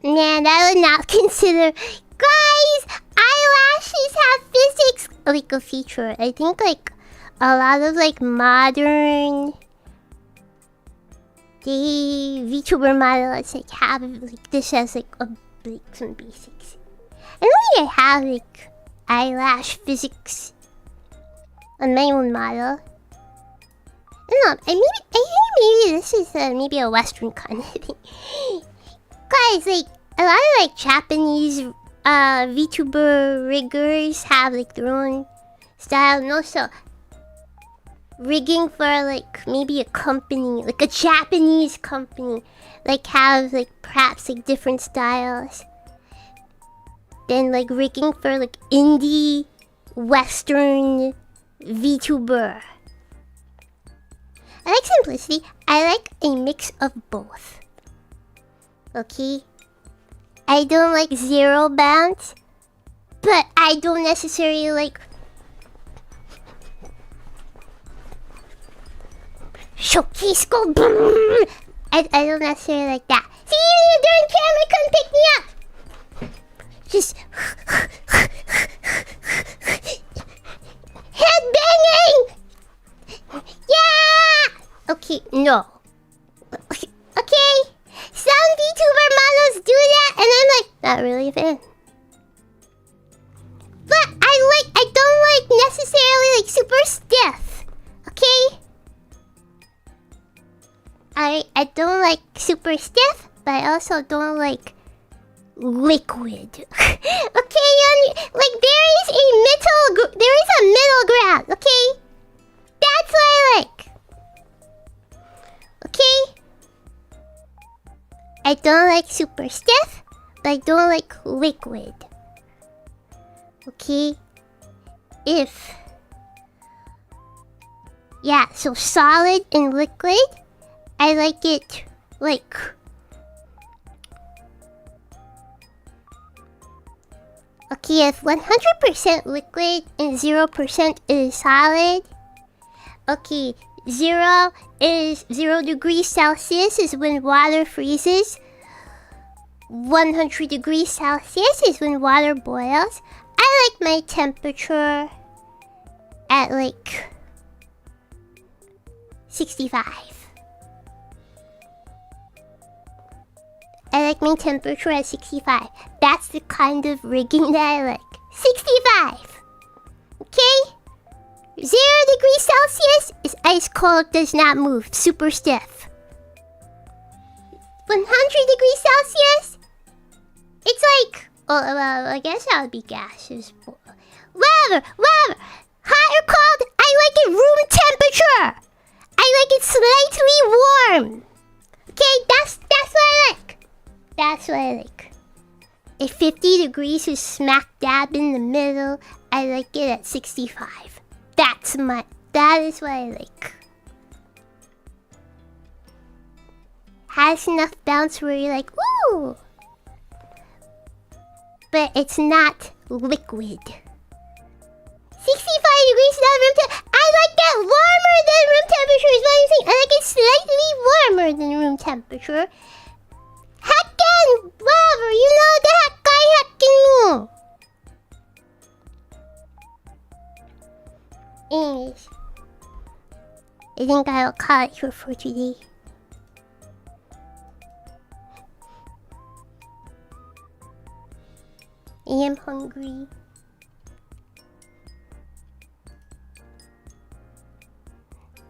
Speaker 1: I would not consider. Guys, eyelashes have physics like a feature. I think like a lot of like modern VTuber models like have like this as like a like some basics. I don't think I have like eyelash physics on my own model. No, I think maybe this is maybe a Western kind of thing. Guys, like a lot of like Japanese VTuber riggers have like their own style, and also rigging for like maybe a company, like a Japanese company, like have like perhaps like different styles. Then like rigging for like indie Western VTuber. I like simplicity. I like a mix of both. Okay? I don't like zero bounce, but I don't necessarily like showcase go boom. I don't necessarily like that. See, even the darn camera couldn't pick me up. Just head banging. Yeah. Okay, no. Okay. Some VTuber models do that, and I'm like, not really a fan. But I don't like necessarily like super stiff. Okay? I don't like super stiff, but I also don't like liquid. Okay, like there is a middle ground. Okay, that's what I like. Okay, I don't like super stiff, but I don't like liquid. Okay, so solid and liquid. I like it like okay, if 100% liquid and 0% is solid. Okay, 0 degrees Celsius is when water freezes. 100 degrees Celsius is when water boils. I like my temperature at like 65. I like my temperature at 65. That's the kind of rigging that I like. 65! Okay? 0 degrees Celsius is ice cold, does not move, super stiff. 100 degrees Celsius, it's like, oh, well, I guess that would be gaseous. Whatever. Hot or cold, I like it room temperature. I like it slightly warm. Okay, that's what I like. That's what I like. If 50 degrees is smack dab in the middle, I like it at 65. That is what I like. Has enough bounce where you're like, ooh, too. But it's not liquid. 65 degrees is not room temperature. I like that warmer than room temperature is what I'm saying. I like it slightly warmer than room temperature. Hakken! Whatever, you know the Hakkai Hakken mo. Anyways, I think I'll call it here for today. I am hungry.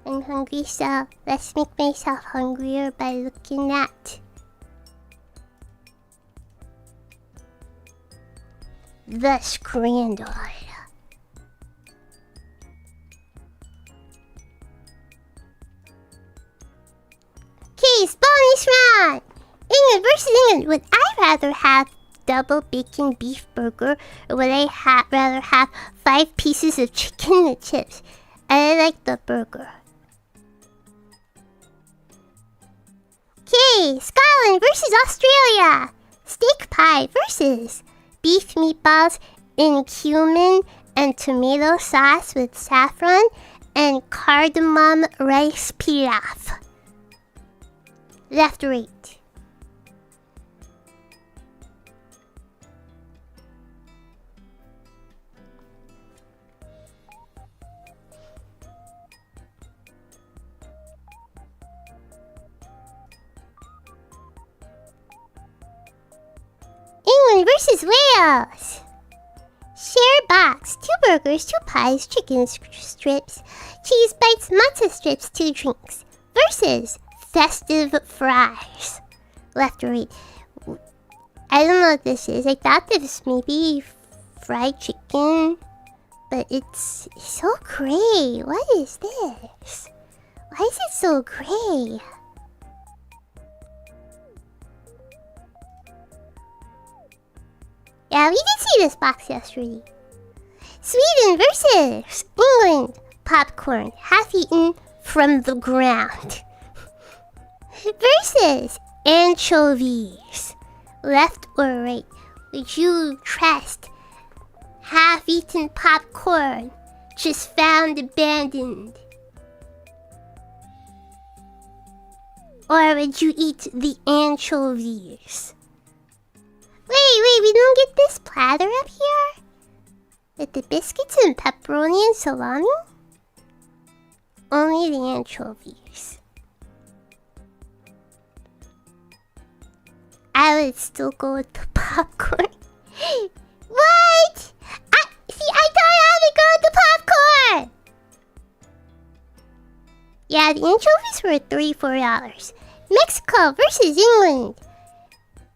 Speaker 1: I'm hungry, so let's make myself hungrier by looking at the screen. Okay, bonus round! England versus England. Would I rather have double bacon beef burger, or would I rather have 5 pieces of chicken with chips? I like the burger. Okay, Scotland versus Australia. Steak pie versus beef meatballs in cumin and tomato sauce with saffron and cardamom rice pilaf. Left or right? England versus Wales. Share box. 2 burgers, 2 pies, chicken strips, cheese bites, matzo strips, 2 drinks. Versus festive fries. Left or right? I don't know what this is. I thought this was maybe fried chicken, but it's so gray. What is this? Why is it so gray? Yeah, we did see this box yesterday. Sweden versus England. Popcorn, half eaten from the ground. Versus anchovies. Left or right? Would you trust half-eaten popcorn just found abandoned? Or would you eat the anchovies? Wait, we don't get this platter up here? With the biscuits and pepperoni and salami? Only the anchovies. I would still go with the popcorn. What? I thought I would go with the popcorn! Yeah, the anchovies were $34. Mexico versus England.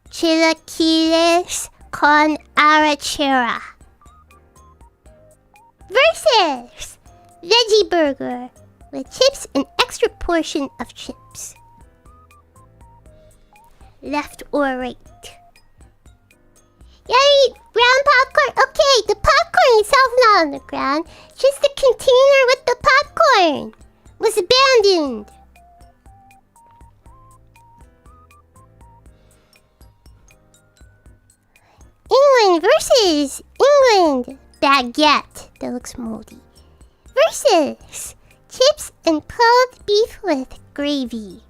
Speaker 1: Chilaquiles con arrachera. Versus veggie burger with chips and extra portion of chips. Left or right? Yeah, I eat brown popcorn. Okay, the popcorn itself not on the ground. Just the container with the popcorn was abandoned. England versus England. Baguette that looks moldy. Versus chips and pulled beef with gravy.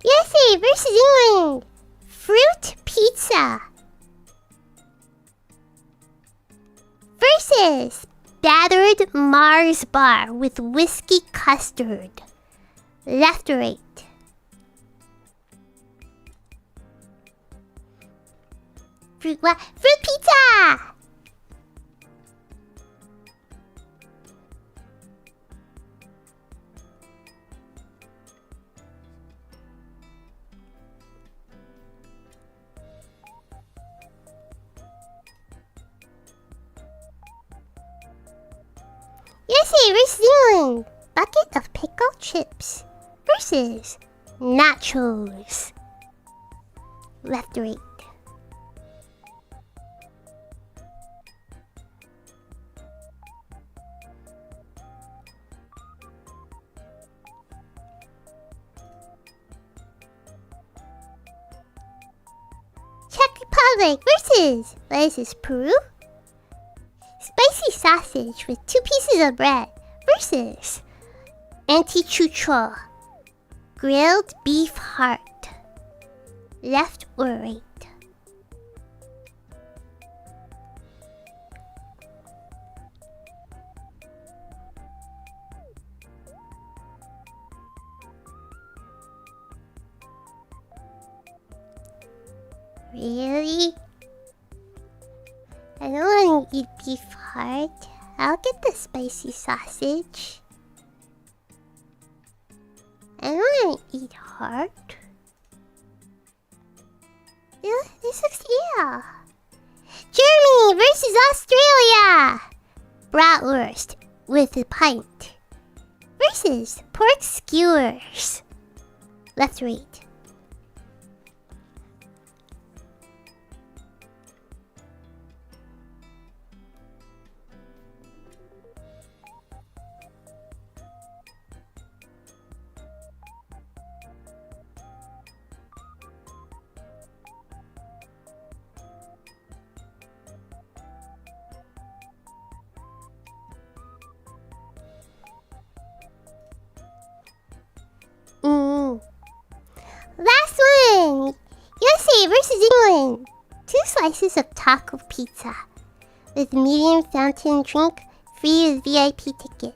Speaker 1: USA versus England. Fruit pizza. Versus battered Mars bar with whiskey custard. Left or right? Fruit what? Fruit pizza! USA versus England. Bucket of pickled chips. Versus Nachos. Left, right. Czech Republic versus, what is this, Peru? Spicy sausage with 2 pieces of bread versus antichucho, grilled beef heart. Left or right? Really? I don't want to eat beef heart. I'll get the spicy sausage. I don't want to eat heart. This looks ill. Germany versus Australia. Bratwurst with a pint versus pork skewers. Left, right. Last one! USA versus England. 2 slices of taco pizza with medium fountain drink free with VIP ticket.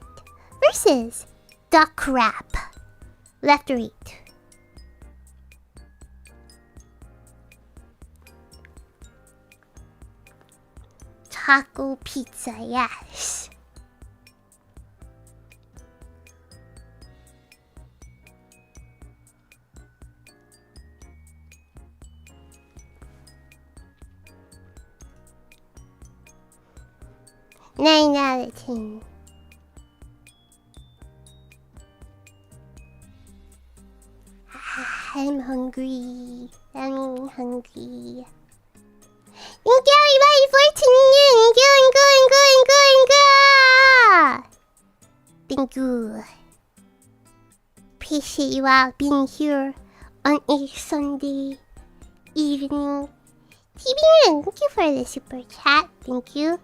Speaker 1: Versus duck wrap. Left or right? Taco pizza, yes. Nine out of 10. I'm hungry. I'm hungry. Thank you everybody for tuning in. Thank you. Appreciate you all being here on a Sunday evening. TBN, thank you for the super chat. Thank you.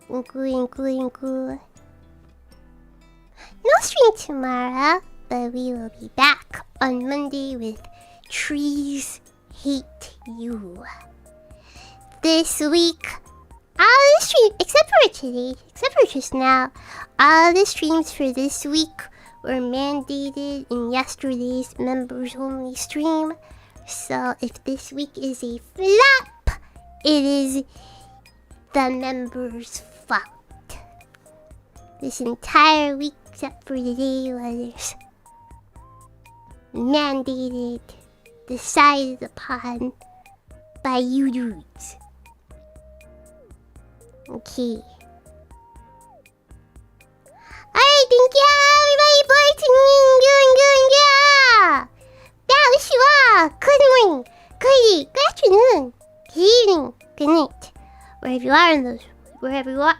Speaker 1: Thank you. No stream tomorrow, but we will be back on Monday with Trees Hate You. This week, all the streams, except for today, except for just now, all the streams for this week were mandated in yesterday's members only stream. So if this week is a flop, it is the members' fault. This entire week, except for today, was mandated, decided upon by you dudes. Okay. Alright, thank you everybody for tuning in. That wish you all good morning, good day, good afternoon, good evening, good night. Wherever you are in those, wherever you are,